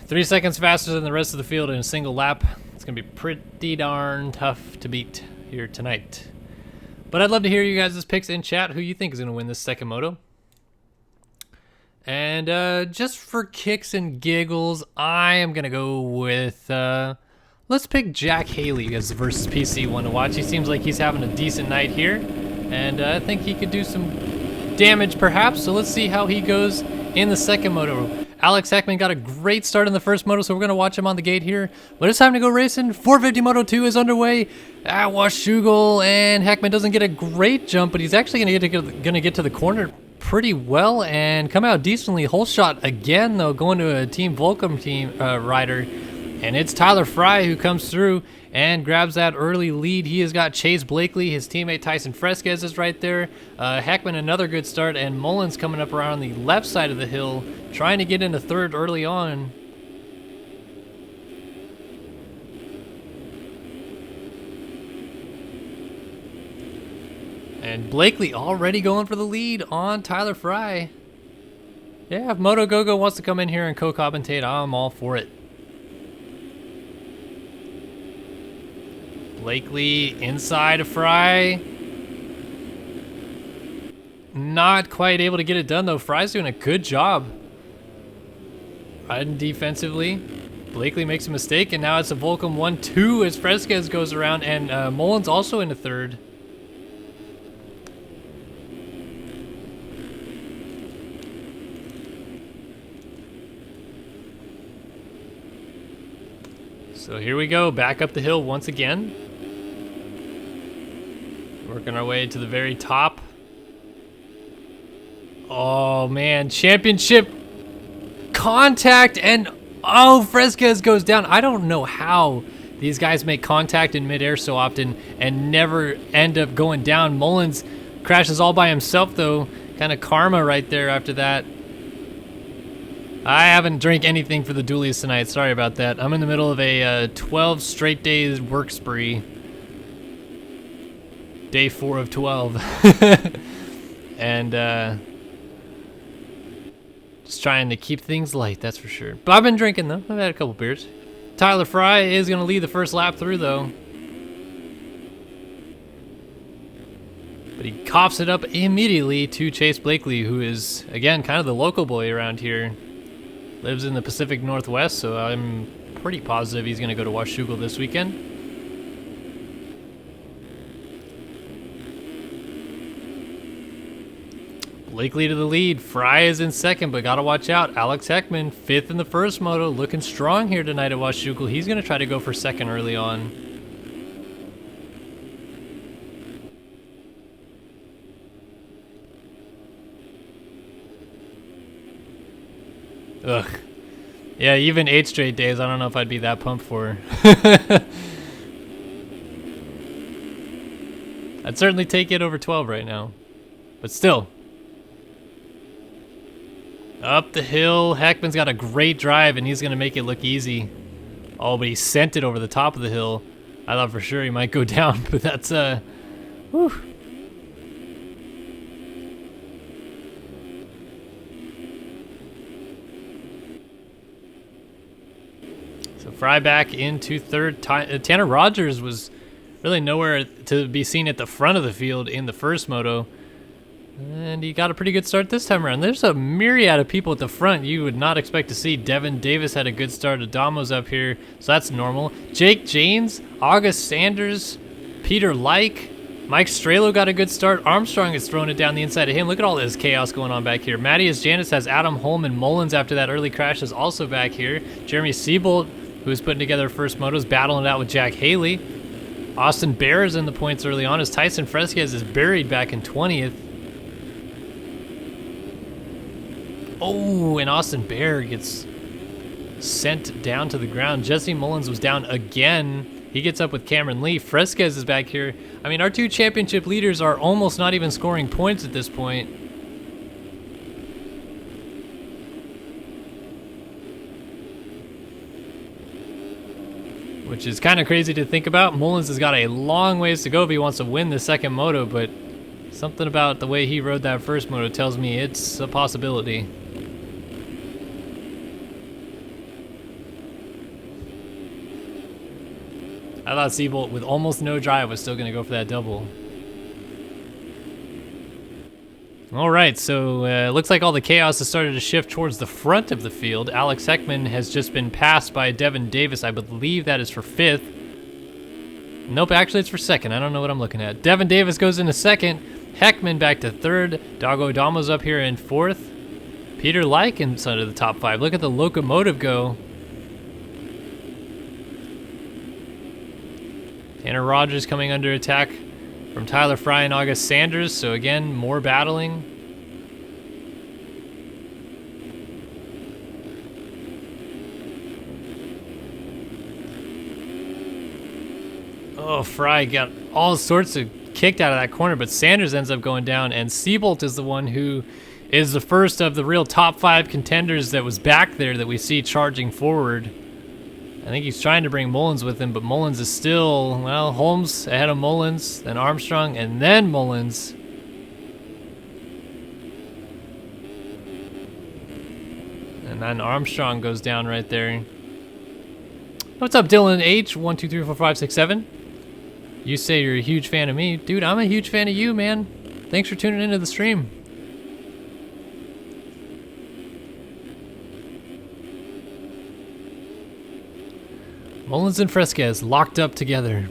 3 seconds faster than the rest of the field in a single lap. It's going to be pretty darn tough to beat here tonight. But I'd love to hear you guys' picks in chat, who you think is going to win this second moto. And just for kicks and giggles, I am going to go with... let's pick Jack Haley as the Versus PC one to watch. He seems like he's having a decent night here, and I think he could do some damage perhaps, so let's see how he goes in the second moto. Alex Heckman got a great start in the first moto, so we're going to watch him on the gate here. But it's time to go racing. 450 Moto 2 is underway at Washougal, and Heckman doesn't get a great jump, but he's actually going to get to the corner pretty well and come out decently. Whole shot again, though, going to a Team Volcom team rider. And it's Tyler Fry who comes through and grabs that early lead. He has got Chase Blakely. His teammate Tyson Fresquez is right there. Heckman, another good start. And Mullins coming up around the left side of the hill, trying to get into third early on. And Blakely already going for the lead on Tyler Fry. Yeah, if Moto Gogo wants to come in here and co-commentate, I'm all for it. Blakely inside of Fry. Not quite able to get it done, though. Fry's doing a good job riding defensively. Blakely makes a mistake, and now it's a Volcom 1-2 as Fresquez goes around, and Mullins also into third. So here we go, back up the hill once again. Working our way to the very top. Oh man, championship contact, and oh, Fresquez goes down. I don't know how these guys make contact in midair so often and never end up going down. Mullins crashes all by himself though. Kind of karma right there after that. I haven't drank anything for the dualies tonight. Sorry about that. I'm in the middle of a 12 straight days work spree. Day 4 of 12. And just trying to keep things light, that's for sure. But I've been drinking though. I've had a couple beers. Tyler Fry is going to lead the first lap through though. But he coughs it up immediately to Chase Blakely, who is, again, kind of the local boy around here. Lives in the Pacific Northwest, so I'm pretty positive he's going to go to Washougal this weekend. Blakely to the lead. Fry is in second, but got to watch out. Alex Heckman, 5th in the first moto, looking strong here tonight at Washougal. He's going to try to go for second early on. Ugh. Yeah, even 8 straight days, I don't know if I'd be that pumped for. I'd certainly take it over 12 right now. But still. Up the hill. Heckman's got a great drive, and he's going to make it look easy. Oh, but he sent it over the top of the hill. I thought for sure he might go down, but that's, whew. Fry back into third. Tanner Rogers was really nowhere to be seen at the front of the field in the first moto. And he got a pretty good start this time around. There's a myriad of people at the front you would not expect to see. Devin Davis had a good start. Adamo's up here, so that's normal. Jake Janes, August Sanders, Peter Like, Mike Strelo got a good start. Armstrong is throwing it down the inside of him. Look at all this chaos going on back here. Mattias Janis has Adam Holman. Mullins after that early crash is also back here. Jeremy Siebold, who's putting together first motos, battling it out with Jack Haley. Austin Bear is in the points early on as Tyson Fresquez is buried back in 20th. Oh, and Austin Bear gets sent down to the ground. Jesse Mullins was down again. He gets up with Cameron Lee. Fresquez is back here. I mean, our two championship leaders are almost not even scoring points at this point. Which is kind of crazy to think about. Mullins has got a long ways to go if he wants to win the second moto, but something about the way he rode that first moto tells me it's a possibility. I thought Seabolt, with almost no drive, was still going to go for that double. All right, so it looks like all the chaos has started to shift towards the front of the field. Alex Heckman has just been passed by Devin Davis. I believe that is for 5th. Nope, actually it's for 2nd. I don't know what I'm looking at. Devin Davis goes into 2nd. Heckman back to 3rd. Dago Damo's up here in 4th. Peter Lijk inside of the top 5. Look at the locomotive go. Tanner Rogers coming under attack from Tyler Fry and August Sanders. So again, more battling. Oh, Fry got all sorts of kicked out of that corner, but Sanders ends up going down, and Seabolt is the one who is the first of the real top 5 contenders that was back there that we see charging forward. I think he's trying to bring Mullins with him, but Mullins is still, well, Holmes ahead of Mullins, then Armstrong, and then Mullins. And then Armstrong goes down right there. What's up, Dylan H? 1, 2, 3, 4, 5, 6, 7. You say you're a huge fan of me. Dude, I'm a huge fan of you, man. Thanks for tuning into the stream. Mullins and Fresquez locked up together.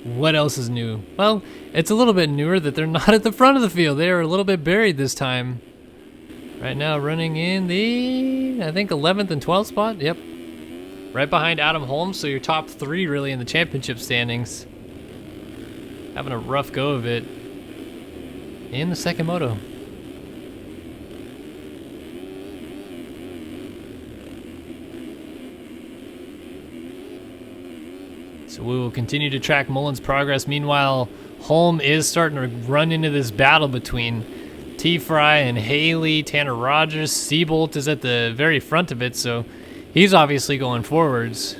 What else is new? Well, it's a little bit newer that they're not at the front of the field. They are a little bit buried this time. Right now running in the, I think, 11th and 12th spot. Yep. Right behind Adam Holmes, so your top 3 really in the championship standings. Having a rough go of it in the second moto. So we will continue to track Mullins' progress. Meanwhile, Holm is starting to run into this battle between T. Fry and Haley. Tanner Rogers. Seabolt is at the very front of it, so he's obviously going forwards.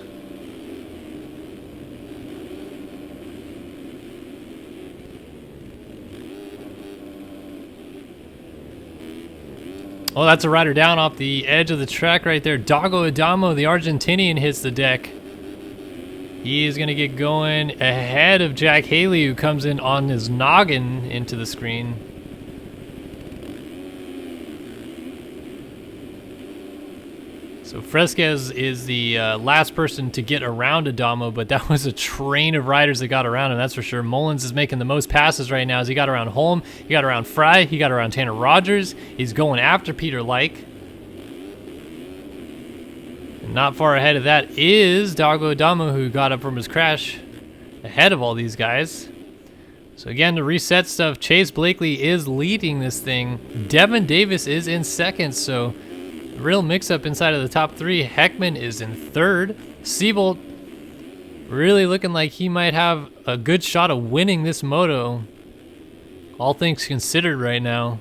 Oh, that's a rider down off the edge of the track right there. Dago Adamo, the Argentinian, hits the deck. He is going to get going ahead of Jack Haley, who comes in on his noggin into the screen. So Fresquez is the last person to get around Adamo, but that was a train of riders that got around him, that's for sure. Mullins is making the most passes right now as he got around Holm, he got around Fry, he got around Tanner Rogers. He's going after Peter Lijk. Not far ahead of that is Dago Adamo, who got up from his crash ahead of all these guys. So again, to reset stuff, Chase Blakely is leading this thing. Devin Davis is in 2nd, so real mix-up inside of the top 3. Heckman is in 3rd. Seabolt really looking like he might have a good shot of winning this moto, all things considered right now.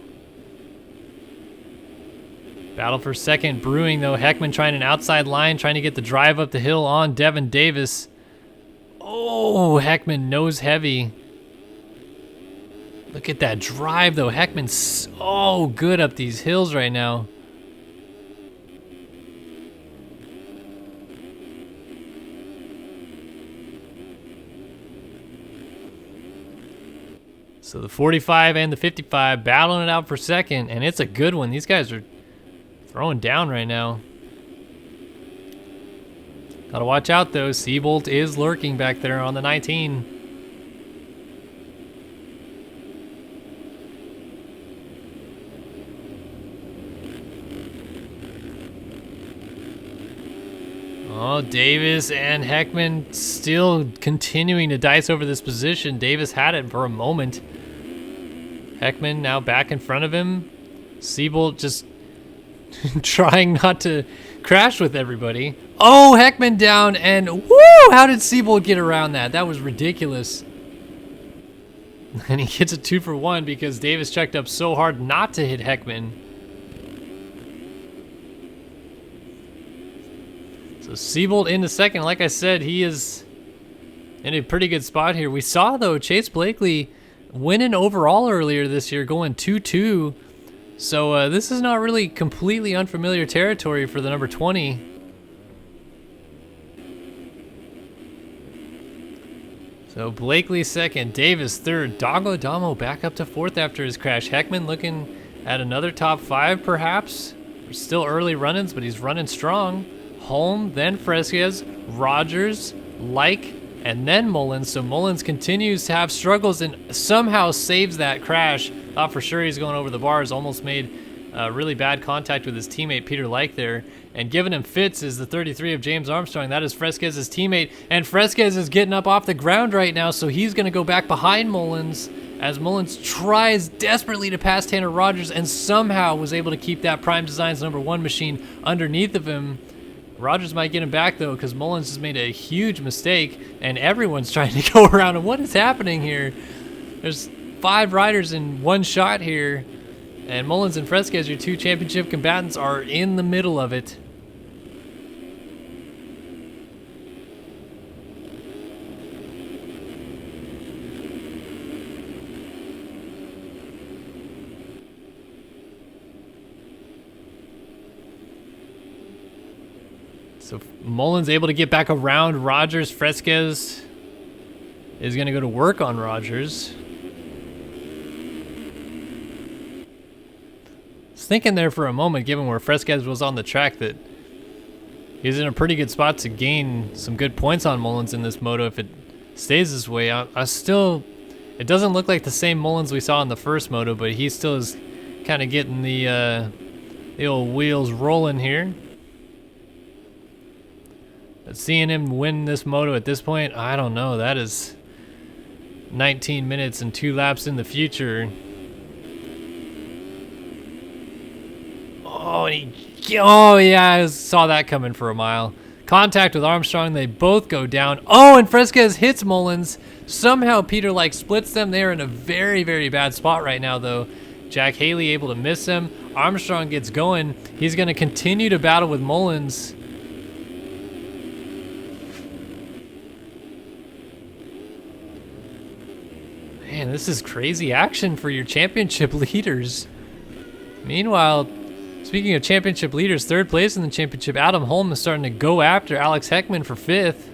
Battle for 2nd brewing, though. Heckman trying an outside line, trying to get the drive up the hill on Devin Davis. Oh, Heckman nose heavy. Look at that drive, though. Heckman's so good up these hills right now. So the 45 and the 55 battling it out for 2nd, and it's a good one. These guys are throwing down right now. Gotta watch out though. Seabolt is lurking back there on the 19. Oh, Davis and Heckman still continuing to dice over this position. Davis had it for a moment. Heckman now back in front of him. Siebold just trying not to crash with everybody. Oh, Heckman down, and woo! How did Siebold get around that? That was ridiculous. And he gets a 2 for 1 because Davis checked up so hard not to hit Heckman. So Siebold into second. Like I said, he is in a pretty good spot here. We saw, though, Chase Blakely winning overall earlier this year, going 2-2. So this is not really completely unfamiliar territory for the number 20. So Blakely second, Davis third, Doggo Damo back up to fourth after his crash. Heckman looking at another top 5 perhaps. There's still early run-ins, but he's running strong. Holm, then Fresquez, Rogers, Like, and then Mullins. So Mullins continues to have struggles and somehow saves that crash. Thought for sure he's going over the bars, almost made really bad contact with his teammate Peter Like there. And giving him fits is the 33 of James Armstrong. That is Fresquez's teammate. And Fresquez is getting up off the ground right now, so he's going to go back behind Mullins as Mullins tries desperately to pass Tanner Rogers and somehow was able to keep that Prime Designs number 1 machine underneath of him. Rogers might get him back, though, because Mullins has made a huge mistake, and everyone's trying to go around him. What is happening here? There's 5 riders in one shot here, and Mullins and Fresquez, your 2 championship combatants, are in the middle of it. So Mullins able to get back around Rogers. Fresquez is going to go to work on Rogers. I was thinking there for a moment, given where Fresquez was on the track, that he's in a pretty good spot to gain some good points on Mullins in this moto if it stays this way. I still, it doesn't look like the same Mullins we saw in the first moto, but he still is kind of getting the old wheels rolling here. But seeing him win this moto at this point, I don't know. That is 19 minutes and 2 laps in the future. Oh, yeah, I saw that coming for a mile. Contact with Armstrong, they both go down. Oh, and Fresquez hits Mullins. Somehow Peter Like splits them. They're in a very, very bad spot right now, though. Jack Haley able to miss him. Armstrong gets going. He's going to continue to battle with Mullins. Man, this is crazy action for your championship leaders. Meanwhile, speaking of championship leaders, 3rd place in the championship, Adam Holm is starting to go after Alex Heckman for 5th.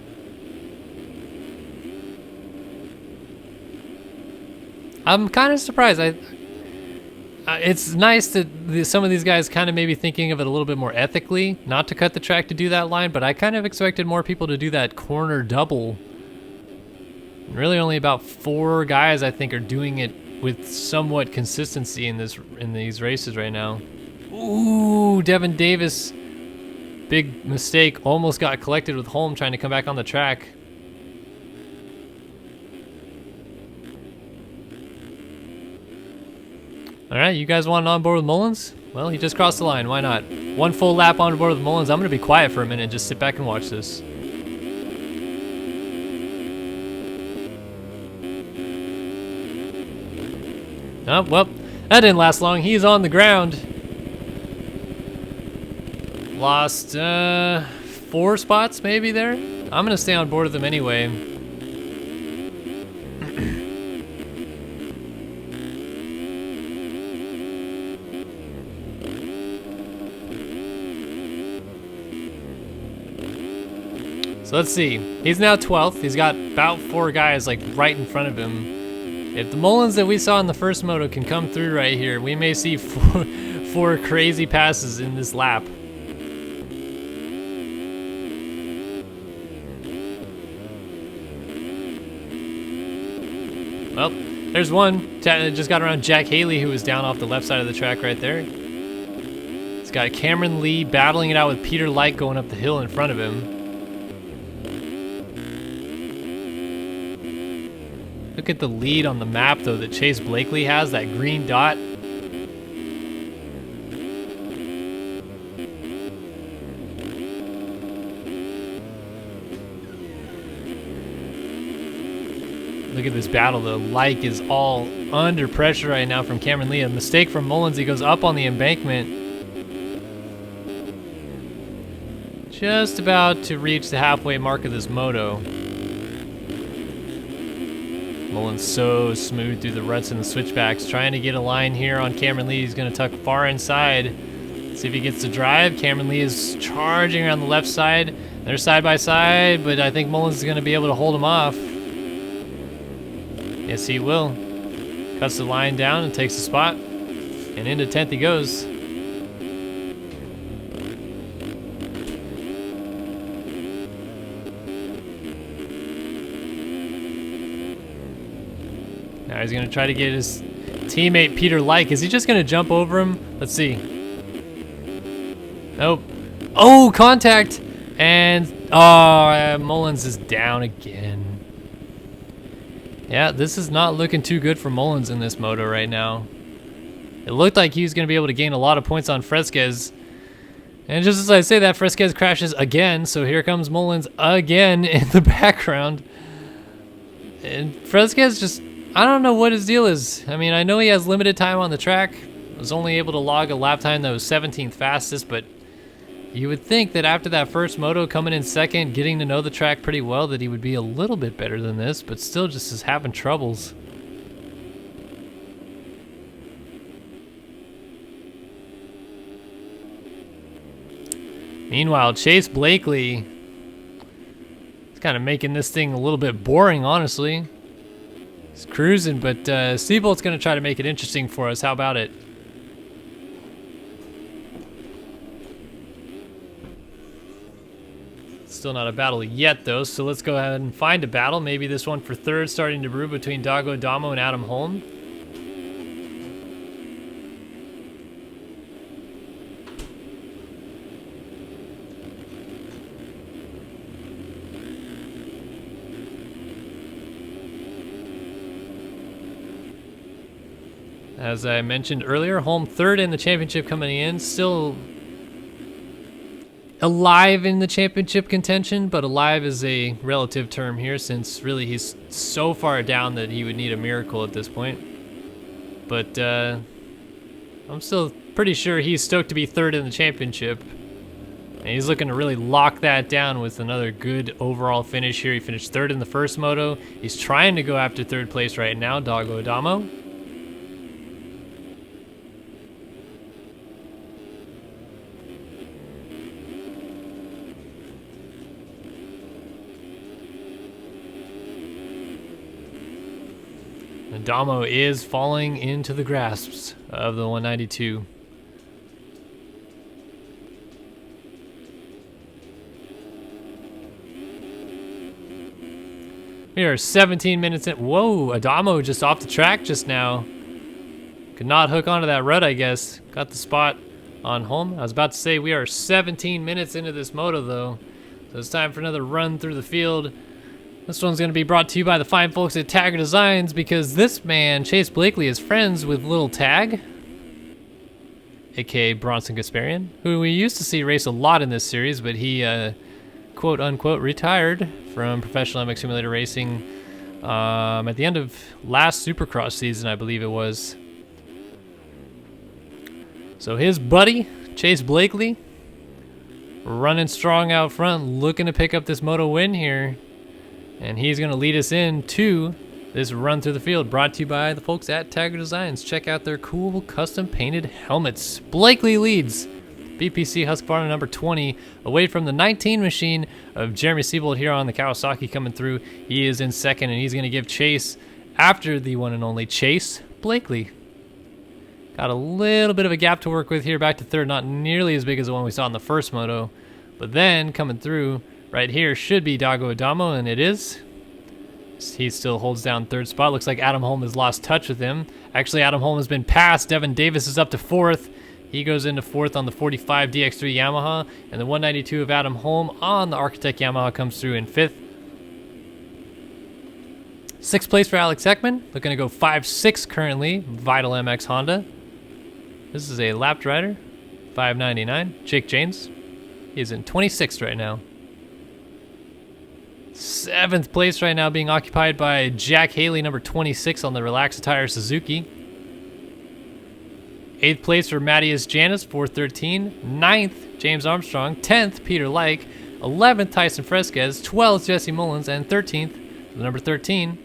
I'm kind of surprised. It's nice that some of these guys kind of maybe thinking of it a little bit more ethically, not to cut the track to do that line, but I kind of expected more people to do that corner double. Really only about 4 guys, I think, are doing it with somewhat consistency in these races right now. Ooh, Devin Davis, big mistake, almost got collected with Holm trying to come back on the track. All right, you guys want on board with Mullins? Well, he just crossed the line, why not? 1 full lap on board with Mullins. I'm gonna be quiet for a minute and just sit back and watch this. Oh, well, that didn't last long. He's on the ground. Lost 4 spots maybe there. I'm going to stay on board with him anyway. So let's see. He's now 12th. He's got about 4 guys like right in front of him. If the Mullins that we saw in the first moto can come through right here, we may see 4 crazy passes in this lap. Well, there's one. Just got around Jack Haley, who was down off the left side of the track right there. He's got Cameron Lee battling it out with Peter Like going up the hill in front of him. Look at the lead on the map, though, that Chase Blakely has, that green dot. Look at this battle, though. Like is all under pressure right now from Cameron Lee. A mistake from Mullins. He goes up on the embankment. Just about to reach the halfway mark of this moto. Mullins so smooth through the ruts and the switchbacks. Trying to get a line here on Cameron Lee. He's going to tuck far inside. See if he gets to drive. Cameron Lee is charging around the left side. They're side by side, but I think Mullins is going to be able to hold him off. Yes, he will. Cuts the line down and takes the spot. And into 10th he goes. Now he's going to try to get his teammate Peter Like. Is he just going to jump over him? Let's see. Nope. Oh, contact! And, Mullins is down again. Yeah, this is not looking too good for Mullins in this moto right now. It looked like he was going to be able to gain a lot of points on Fresquez. And just as I say that, Fresquez crashes again, so here comes Mullins again in the background. And Fresquez just, I don't know what his deal is. I mean, I know he has limited time on the track. Was only able to log a lap time that was 17th fastest, but you would think that after that first moto, coming in second, getting to know the track pretty well, that he would be a little bit better than this, but still just is having troubles. Meanwhile, Chase Blakely is kind of making this thing a little bit boring, honestly. He's cruising, but Seabolt's going to try to make it interesting for us. How about it? Still not a battle yet, though, so let's go ahead and find a battle. Maybe this one for third, starting to brew between Dago Adamo and Adam Holm. As I mentioned earlier, Holm third in the championship coming in, still alive in the championship contention, but alive is a relative term here since really he's so far down that he would need a miracle at this point. But I'm still pretty sure he's stoked to be third in the championship. And he's looking to really lock that down with another good overall finish here. He finished third in the first moto. He's trying to go after third place right now, Dago Adamo. Adamo is falling into the grasps of the 192. We are 17 minutes in. Whoa, Adamo just off the track just now. Could not hook onto that rut, I guess. Got the spot on Holm. I was about to say we are 17 minutes into this moto, though. So it's time for another run through the field. This one's going to be brought to you by the fine folks at Tagger Designs, because this man, Chase Blakely, is friends with Little Tag, aka Bronson Gasparian, who we used to see race a lot in this series, but he, quote-unquote, retired from professional MX Simulator racing at the end of last Supercross season, I believe it was. So his buddy, Chase Blakely, running strong out front, looking to pick up this moto win here. And he's going to lead us into this run through the field, brought to you by the folks at Tagger Designs. Check out their cool custom painted helmets. Blakely leads BPC Husqvarna number 20 away from the 19 machine of Jeremy Seabolt here on the Kawasaki coming through. He is in second, and he's going to give chase after the one and only Chase Blakely. Got a little bit of a gap to work with here, back to third, not nearly as big as the one we saw in the first moto. But then coming through right here should be Dago Adamo, and it is. He still holds down third spot. Looks like Adam Holm has lost touch with him. Actually, Adam Holm has been passed. Devin Davis is up to fourth. He goes into fourth on the 45 DX3 Yamaha, and the 192 of Adam Holm on the Architect Yamaha comes through in fifth. 6th place for Alex Ekman. Looking to go 5-6 currently. Vital MX Honda. This is a lapped rider. 5.99. Jake James. He is in 26th right now. 7th place right now being occupied by Jack Haley, number 26 on the Relax Attire Suzuki. 8th place for Matthias Janis, 413. 9th, James Armstrong. 10th, Peter Like. 11th, Tyson Fresquez. 12th, Jesse Mullins. And 13th, the number 13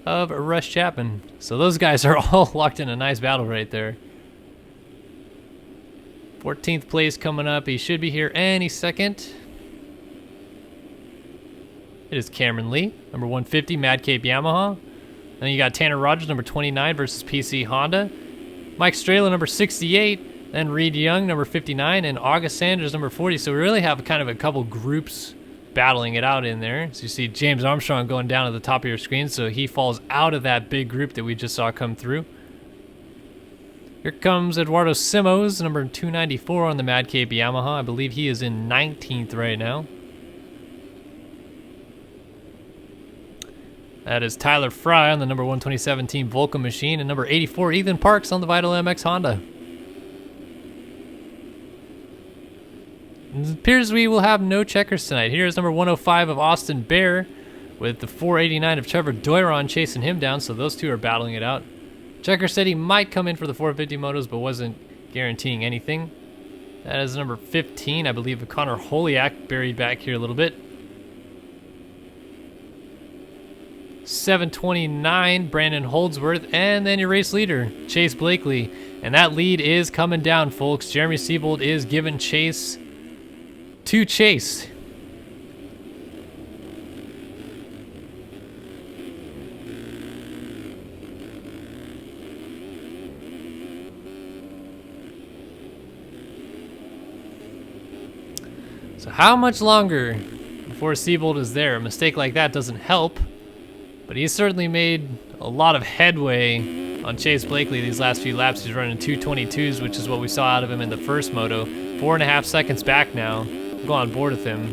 of Russ Chapman. So those guys are all locked in a nice battle right there. 14th place coming up. He should be here any second. It is Cameron Lee, number 150, Mad Cape Yamaha. Then you got Tanner Rogers, number 29 versus PC Honda. Mike Strela, number 68. Then Reed Young, number 59. And August Sanders, number 40. So we really have kind of a couple groups battling it out in there. So you see James Armstrong going down at the top of your screen. So he falls out of that big group that we just saw come through. Here comes Eduardo Simos, number 294 on the Mad Cape Yamaha. I believe he is in 19th right now. That is Tyler Fry on the number 127 Team Volca machine, and number 84 Ethan Parks on the Vital MX Honda. It appears we will have no checkers tonight. Here's number 105 of Austin Bear with the 489 of Trevor Doiron chasing him down, so those two are battling it out. Checker said he might come in for the 450 motos, but wasn't guaranteeing anything. That is number 15, I believe, of Connor Holiak, buried back here a little bit. 729, Brandon Holdsworth, and then your race leader, Chase Blakely. And that lead is coming down, folks. Jeremy Siebold is giving chase to Chase. So how much longer before Siebold is there? A mistake like that doesn't help, but he's certainly made a lot of headway on Chase Blakely these last few laps. He's running 222s, which is what we saw out of him in the first moto. 4.5 seconds back now. I'll go on board with him.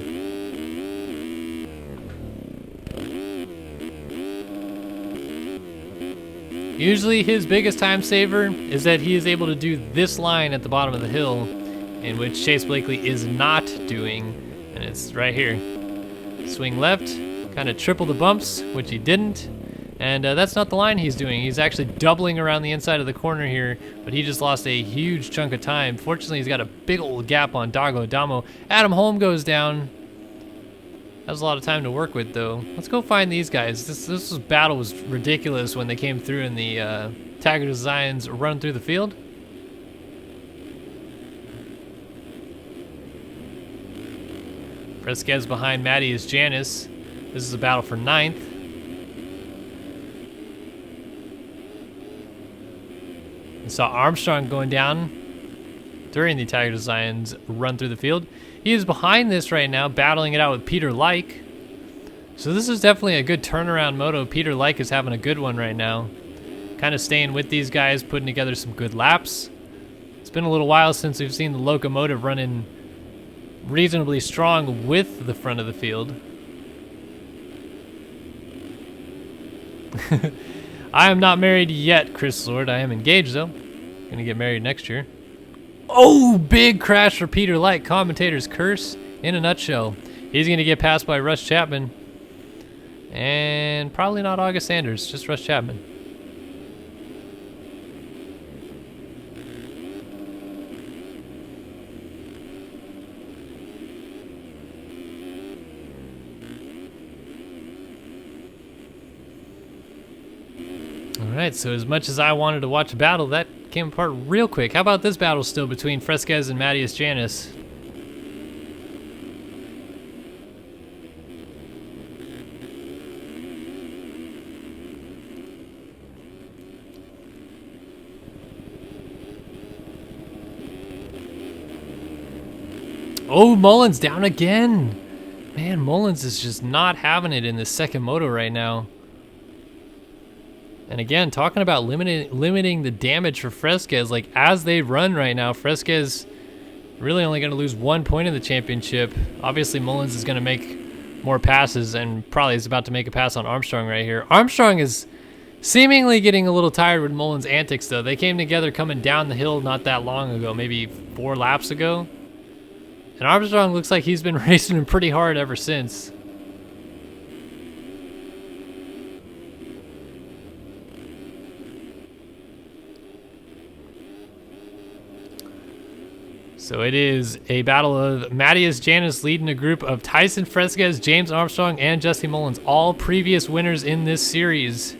Usually his biggest time saver is that he is able to do this line at the bottom of the hill, in which Chase Blakely is not doing, and it's right here. Swing left, kind of triple the bumps, which he didn't, and that's not the line he's doing. He's actually doubling around the inside of the corner here, but he just lost a huge chunk of time. Fortunately, he's got a big old gap on Dago Adamo. Adam Holm goes down. Has a lot of time to work with, though. Let's go find these guys. This battle was ridiculous when they came through in the Tiger Designs run through the field. Fresquez behind Matty is Janis. This is a battle for 9th. We saw Armstrong going down during the Tiger Designs run through the field. He is behind this right now, battling it out with Peter Like. So this is definitely a good turnaround moto. Peter Like is having a good one right now. Kind of staying with these guys, putting together some good laps. It's been a little while since we've seen the locomotive running reasonably strong with the front of the field. I am not married yet, Chris Lord. I am engaged, though. Gonna get married next year. Oh, big crash for Peter Light. Commentator's curse in a nutshell. He's gonna get passed by Russ Chapman. And probably not August Sanders, just Russ Chapman. Alright, so as much as I wanted to watch a battle, that came apart real quick. How about this battle still between Fresquez and Matthias Janis? Oh, Mullins down again. Man, Mullins is just not having it in this second moto right now. And again, talking about limiting the damage for Fresquez, like as they run right now, Fresquez really only going to lose 1 point in the championship. Obviously, Mullins is going to make more passes and probably is about to make a pass on Armstrong right here. Armstrong is seemingly getting a little tired with Mullins' antics, though. They came together coming down the hill not that long ago, maybe 4 laps ago. And Armstrong looks like he's been racing him pretty hard ever since. So it is a battle of Matthias Janis leading a group of Tyson Fresquez, James Armstrong, and Jesse Mullins, all previous winners in this series.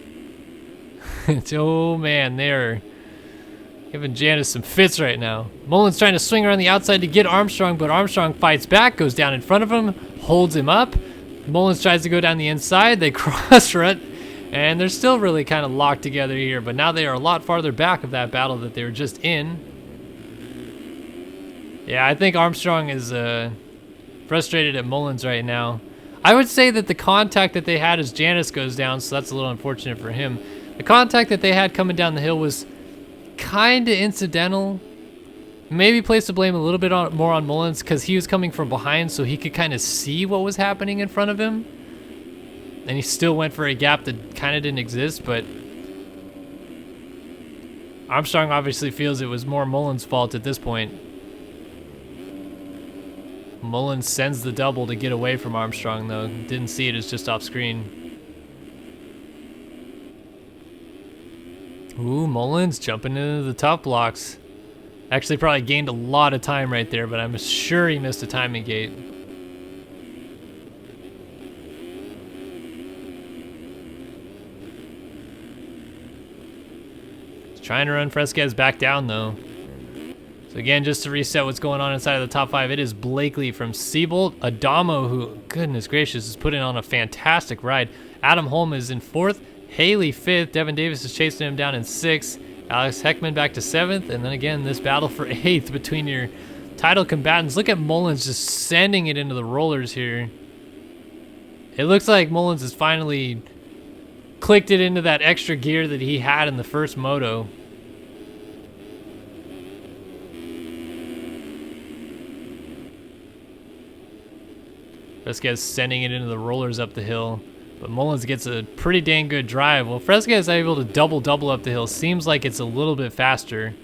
Oh man, they're giving Janis some fits right now. Mullins trying to swing around the outside to get Armstrong, but Armstrong fights back, goes down in front of him, holds him up. Mullins tries to go down the inside, they cross-rut, and they're still really kind of locked together here, but now they are a lot farther back of that battle that they were just in. Yeah, I think Armstrong is frustrated at Mullins right now. I would say that the contact that they had as Janis goes down, so that's a little unfortunate for him. The contact that they had coming down the hill was kind of incidental. Maybe place the blame a little bit more on Mullins because he was coming from behind so he could kind of see what was happening in front of him. And he still went for a gap that kind of didn't exist, but Armstrong obviously feels it was more Mullins' fault at this point. Mullins sends the double to get away from Armstrong, though. Didn't see it, it's just off screen. Ooh, Mullins jumping into the top blocks. Actually probably gained a lot of time right there, but I'm sure he missed a timing gate. He's trying to run Fresquez back down, though. So again, just to reset what's going on inside of the top 5, it is Blakely from Siebold, Adamo, who, goodness gracious, is putting on a fantastic ride. Adam Holm is in 4th, Haley 5th, Devin Davis is chasing him down in 6th, Alex Heckman back to 7th, and then again, this battle for 8th between your title combatants. Look at Mullins just sending it into the rollers here. It looks like Mullins has finally clicked it into that extra gear that he had in the first moto. Fresquez sending it into the rollers up the hill, but Mullins gets a pretty dang good drive. Well, Fresquez is able to double up the hill. Seems like it's a little bit faster.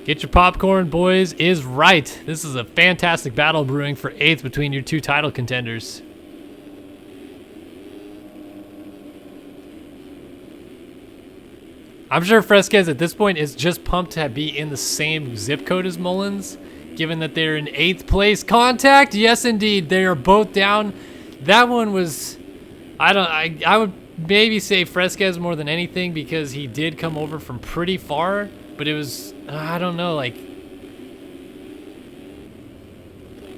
Get your popcorn, boys, is right. This is a fantastic battle brewing for 8th between your 2 title contenders. I'm sure Fresquez at this point is just pumped to be in the same zip code as Mullins, given that they're in 8th place. Contact, yes indeed, they are both down. That one was, I would maybe say Fresquez more than anything because he did come over from pretty far, but it was, I don't know, like,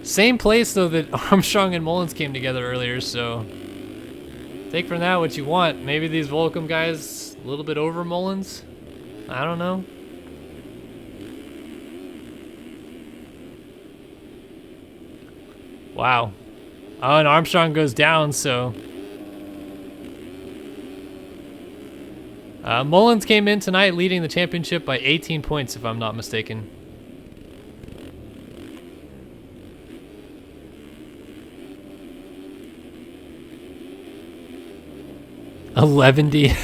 same place though that Armstrong and Mullins came together earlier, so take from that what you want. Maybe these Volcom guys a little bit over Mullins. I don't know. Wow. Oh, and Armstrong goes down, so Mullins came in tonight leading the championship by 18 points, if I'm not mistaken. $11D.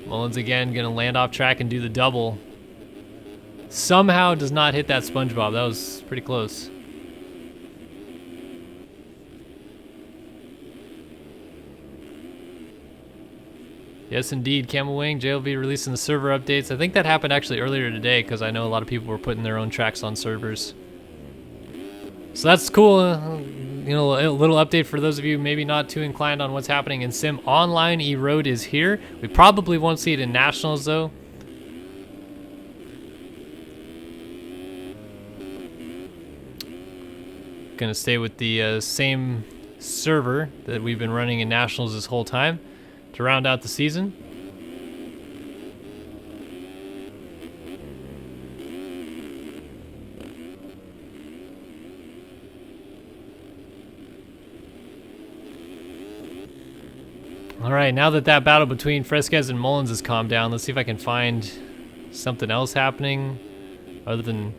Mullins again gonna land off track and do the double. Somehow does not hit that SpongeBob. That was pretty close. Yes, indeed. Camel Wing, JLV releasing the server updates. I think that happened actually earlier today because I know a lot of people were putting their own tracks on servers. So that's cool. You know, a little update for those of you maybe not too inclined on what's happening in Sim. Online E-Road is here. We probably won't see it in Nationals, though. Gonna stay with the same server that we've been running in Nationals this whole time to round out the season. All right, now that battle between Fresquez and Mullins has calmed down, let's see if I can find something else happening. other than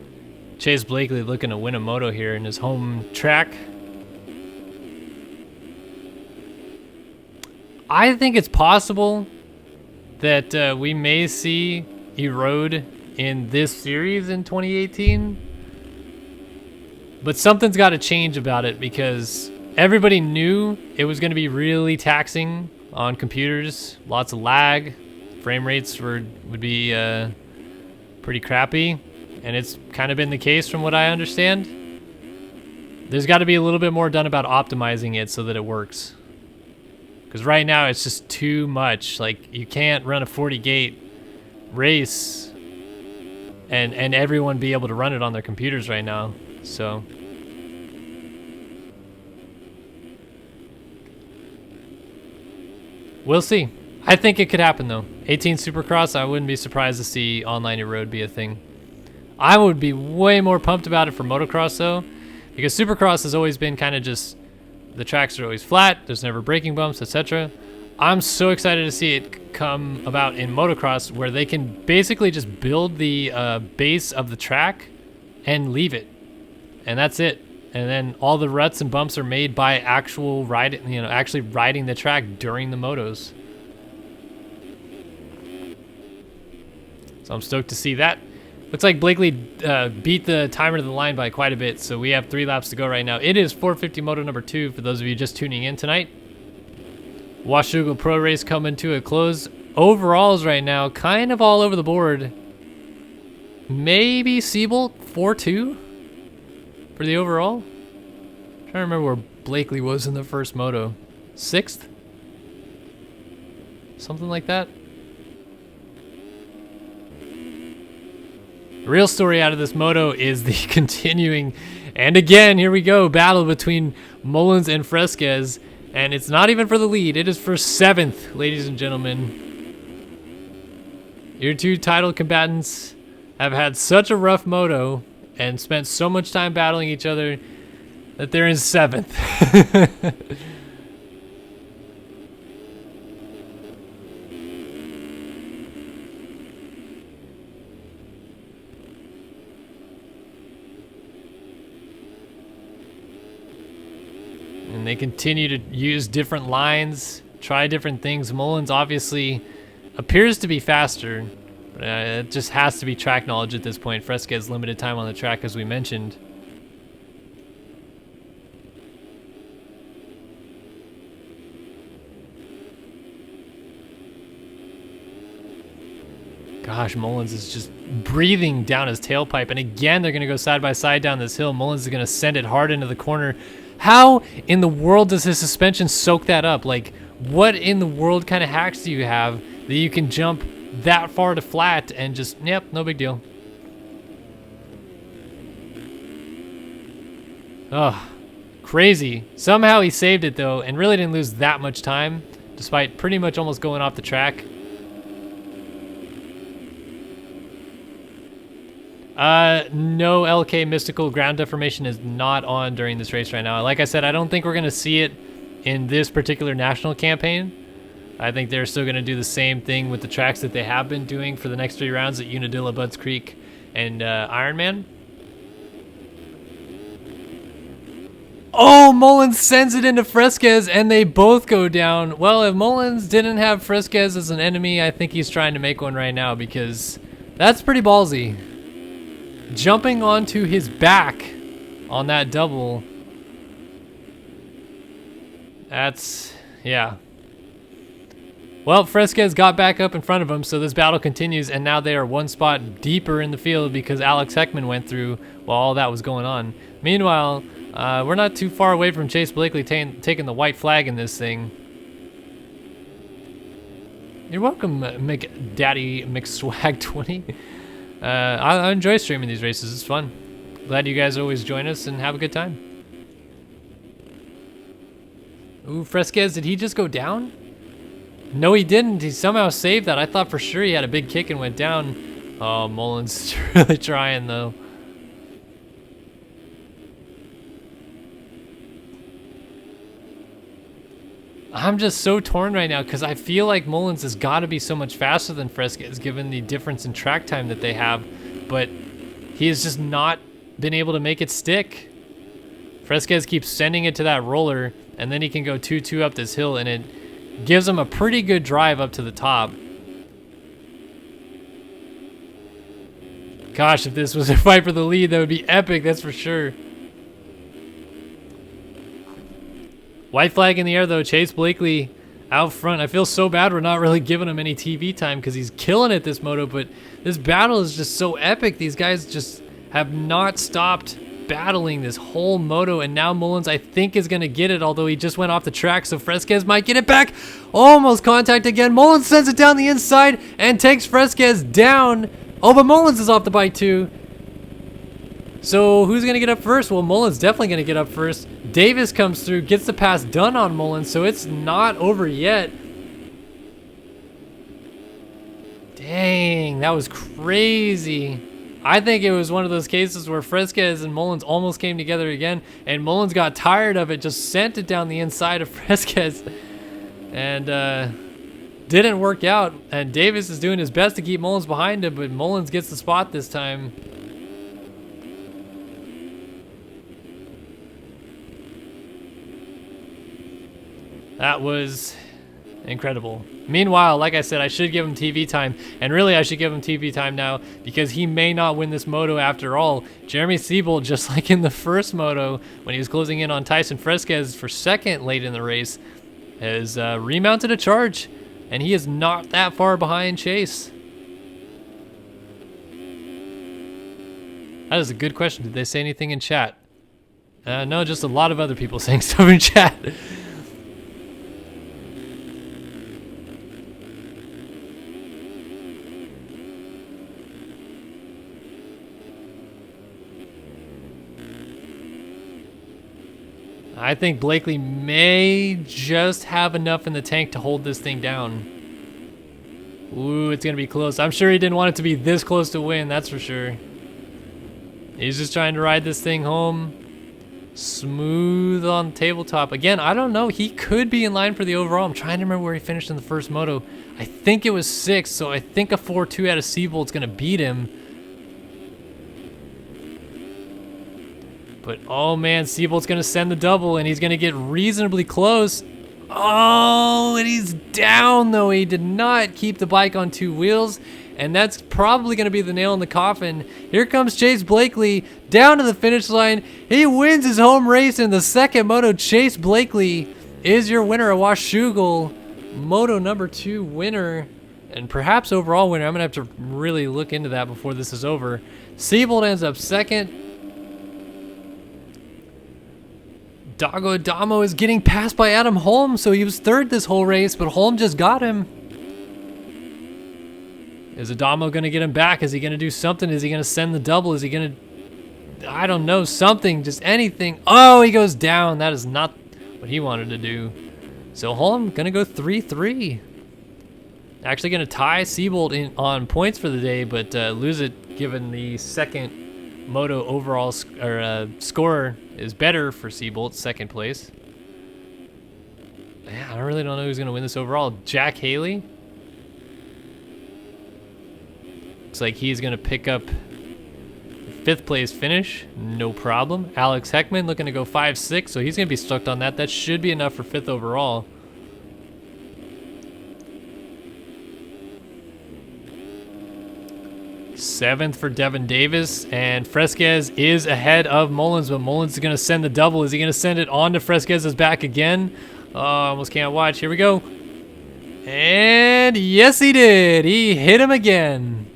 Chase Blakely looking to win a moto here in his home track. I think it's possible that we may see Erode in this series in 2018. But something's got to change about it because everybody knew it was going to be really taxing on computers. Lots of lag. Frame rates would be pretty crappy. And it's kind of been the case from what I understand. There's got to be a little bit more done about optimizing it so that it works. Because right now it's just too much. Like, you can't run a 40 gate race and everyone be able to run it on their computers right now. So we'll see. I think it could happen though. 18 Supercross, I wouldn't be surprised to see online Erode be a thing. I would be way more pumped about it for motocross though, because Supercross has always been kind of just, the tracks are always flat, there's never braking bumps, etc. I'm so excited to see it come about in motocross where they can basically just build the base of the track and leave it. And that's it. And then all the ruts and bumps are made by actual riding, actually riding the track during the motos. So I'm stoked to see that. Looks like Blakely beat the timer to the line by quite a bit, so we have 3 laps to go right now. It is 450 moto number 2 for those of you just tuning in tonight. Washougal Pro Race coming to a close. Overalls right now, kind of all over the board. Maybe Siebold 4-2 for the overall. I'm trying to remember where Blakely was in the first moto. 6th? Something like that. The real story out of this moto is the continuing, and again, here we go, battle between Mullins and Fresquez, and it's not even for the lead, it is for 7th, ladies and gentlemen. Your two title combatants have had such a rough moto and spent so much time battling each other that they're in 7th. And they continue to use different lines, try different things. Mullins obviously appears to be faster, but it just has to be track knowledge at this point. Fresquez limited time on the track, as we mentioned. Gosh, Mullins is just breathing down his tailpipe. And again, they're going to go side by side down this hill. Mullins is going to send it hard into the corner. How in the world does his suspension soak that up? Like, what in the world kind of hacks do you have that you can jump that far to flat and just, yep, no big deal. Oh, crazy. Somehow he saved it though and really didn't lose that much time despite pretty much almost going off the track. No LK Mystical ground deformation is not on during this race right now. Like I said, I don't think we're going to see it in this particular national campaign. I think they're still going to do the same thing with the tracks that they have been doing for the next 3 rounds at Unadilla, Budds Creek, and Ironman. Oh, Mullins sends it into Fresquez, and they both go down. Well, if Mullins didn't have Fresquez as an enemy, I think he's trying to make one right now because that's pretty ballsy. Jumping onto his back on that double. That's, yeah. Well, Fresquez got back up in front of him, so this battle continues, and now they are 1 spot deeper in the field because Alex Heckman went through while all that was going on. Meanwhile, we're not too far away from Chase Blakely taking the white flag in this thing. You're welcome, Daddy McSwag20. I enjoy streaming these races. It's fun. Glad you guys always join us and have a good time. Ooh, Fresquez, did he just go down? No, he didn't. He somehow saved that. I thought for sure he had a big kick and went down. Oh, Mullins is really trying, though. I'm just so torn right now because I feel like Mullins has got to be so much faster than Fresquez given the difference in track time that they have, but he has just not been able to make it stick. Fresquez keeps sending it to that roller, and then he can go 2-2 up this hill, and it gives him a pretty good drive up to the top. Gosh, if this was a fight for the lead, that would be epic, that's for sure. White flag in the air, though. Chase Blakely out front. I feel so bad we're not really giving him any TV time because he's killing it this moto, but this battle is just so epic. These guys just have not stopped battling this whole moto, and now Mullins, I think, is going to get it, although he just went off the track, so Fresquez might get it back. Almost contact again. Mullins sends it down the inside and takes Fresquez down. Oh, but Mullins is off the bike too. So who's going to get up first? Well, Mullins definitely going to get up first. Davis comes through, gets the pass done on Mullins, so it's not over yet. Dang, that was crazy. I think it was one of those cases where Fresquez and Mullins almost came together again, and Mullins got tired of it, just sent it down the inside of Fresquez, and didn't work out. And Davis is doing his best to keep Mullins behind him, but Mullins gets the spot this time. That was incredible. Meanwhile, like I said, I should give him TV time, and really I should give him TV time now because he may not win this moto after all. Jeremy Seebold, just like in the first moto when he was closing in on Tyson Fresquez for second late in the race, has remounted a charge, and he is not that far behind Chase. That is a good question. Did they say anything in chat? No, just a lot of other people saying stuff in chat. I think Blakely may just have enough in the tank to hold this thing down. Ooh, it's going to be close. I'm sure he didn't want it to be this close to win, that's for sure. He's just trying to ride this thing home. Smooth on tabletop. Again, I don't know. He could be in line for the overall. I'm trying to remember where he finished in the first moto. I think it was 6th, so I think a 4-2 out of Seabold's going to beat him. But, oh man, Seabold's going to send the double, and he's going to get reasonably close. Oh, and he's down, though. He did not keep the bike on 2 wheels, and that's probably going to be the nail in the coffin. Here comes Chase Blakely down to the finish line. He wins his home race in the second moto. Chase Blakely is your winner, a Washougal moto number 2 winner, and perhaps overall winner. I'm going to have to really look into that before this is over. Seabold ends up second. Dago Adamo is getting passed by Adam Holm, so he was 3rd this whole race, but Holm just got him. Is Adamo going to get him back? Is he going to do something? Is he going to send the double? Is he going to, I don't know, something, just anything. Oh, he goes down. That is not what he wanted to do. So Holm going to go 3-3. Actually going to tie Seabold on points for the day, but lose it given the second moto overall score is better for Seabold, 2nd place. Yeah, I really don't know who's going to win this overall. Jack Haley. Looks like he's going to pick up 5th place finish. No problem. Alex Heckman looking to go 5-6, so he's going to be stoked on that. That should be enough for 5th overall. Seventh for Devin Davis, and Fresquez is ahead of Mullins, but Mullins is going to send the double. Is he going to send it on to Fresquez's back again? Oh, I almost can't watch. Here we go. And yes, he did. He hit him again.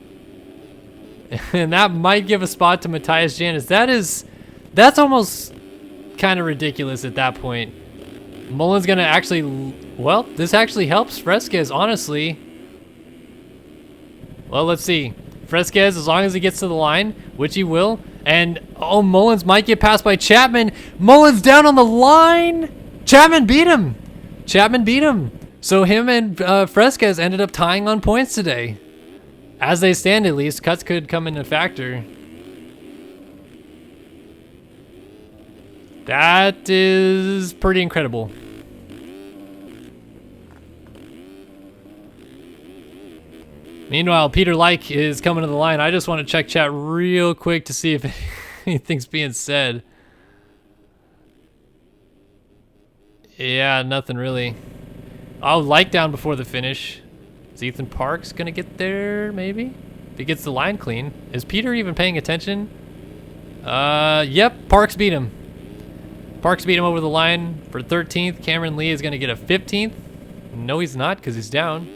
And that might give a spot to Matthias Janis. That's almost kind of ridiculous at that point. Mullins going to actually, well, this actually helps Fresquez, honestly. Well, let's see. Fresquez, as long as he gets to the line, which he will, and oh, Mullins might get passed by Chapman. Mullins down on the line. Chapman beat him. Chapman beat him. So him and Fresquez ended up tying on points today. As they stand, at least, cuts could come into factor. That is pretty incredible. Meanwhile, Peter Like is coming to the line. I just want to check chat real quick to see if anything's being said. Yeah, nothing really. Oh, Like down before the finish. Is Ethan Parks gonna get there, maybe? If he gets the line clean. Is Peter even paying attention? Yep, Parks beat him. Parks beat him over the line for 13th. Cameron Lee is gonna get a 15th. No, he's not, because he's down.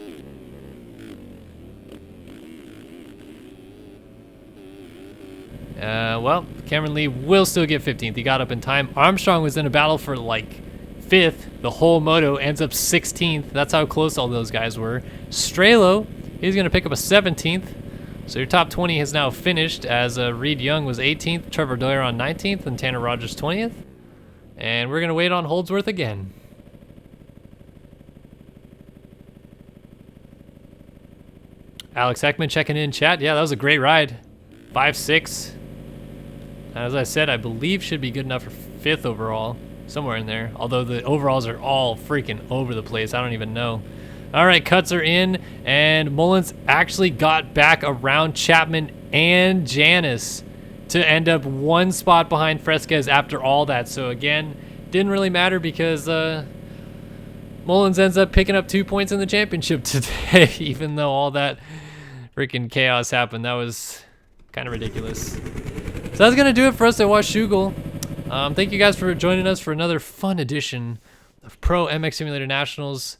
Well, Cameron Lee will still get 15th. He got up in time. Armstrong was in a battle for like 5th. The whole moto ends up 16th. That's how close all those guys were. Strelo, he's going to pick up a 17th. So your top 20 has now finished as Reed Young was 18th, Trevor Doyer on 19th, and Tanner Rogers 20th. And we're going to wait on Holdsworth again. Alex Ekman checking in chat. Yeah, that was a great ride. 5-6. As I said, I believe should be good enough for 5th overall. Somewhere in there. Although the overalls are all freaking over the place. I don't even know. All right, cuts are in. And Mullins actually got back around Chapman and Janis to end up one spot behind Fresquez after all that. So again, didn't really matter because Mullins ends up picking up 2 points in the championship today. Even though all that freaking chaos happened. That was kind of ridiculous. So that's going to do it for us at Washougal. Thank you guys for joining us for another fun edition of Pro MX Simulator Nationals.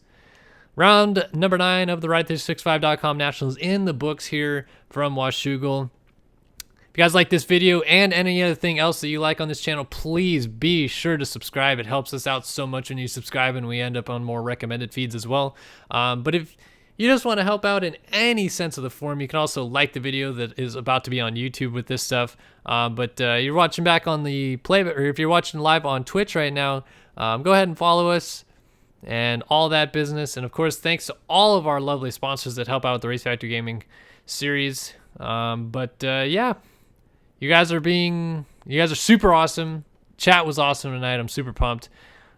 Round number 9 of the Ride365.com Nationals in the books here from Washougal. If you guys like this video and any other thing else that you like on this channel, please be sure to subscribe. It helps us out so much when you subscribe and we end up on more recommended feeds as well. But if you just want to help out in any sense of the form, you can also like the video that is about to be on YouTube with this stuff. But you're watching back on the playback, or if you're watching live on Twitch right now, go ahead and follow us and all that business. And of course, thanks to all of our lovely sponsors that help out with the Race Factory Gaming series. Yeah, you guys are super awesome. Chat was awesome tonight. I'm super pumped.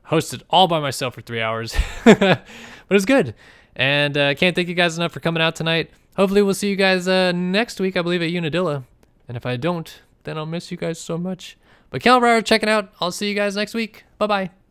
Hosted all by myself for 3 hours, but it's good. And can't thank you guys enough for coming out tonight. Hopefully we'll see you guys next week, I believe, at Unadilla. And if I don't, then I'll miss you guys so much. But Kellen Brauer checking out. I'll see you guys next week. Bye-bye.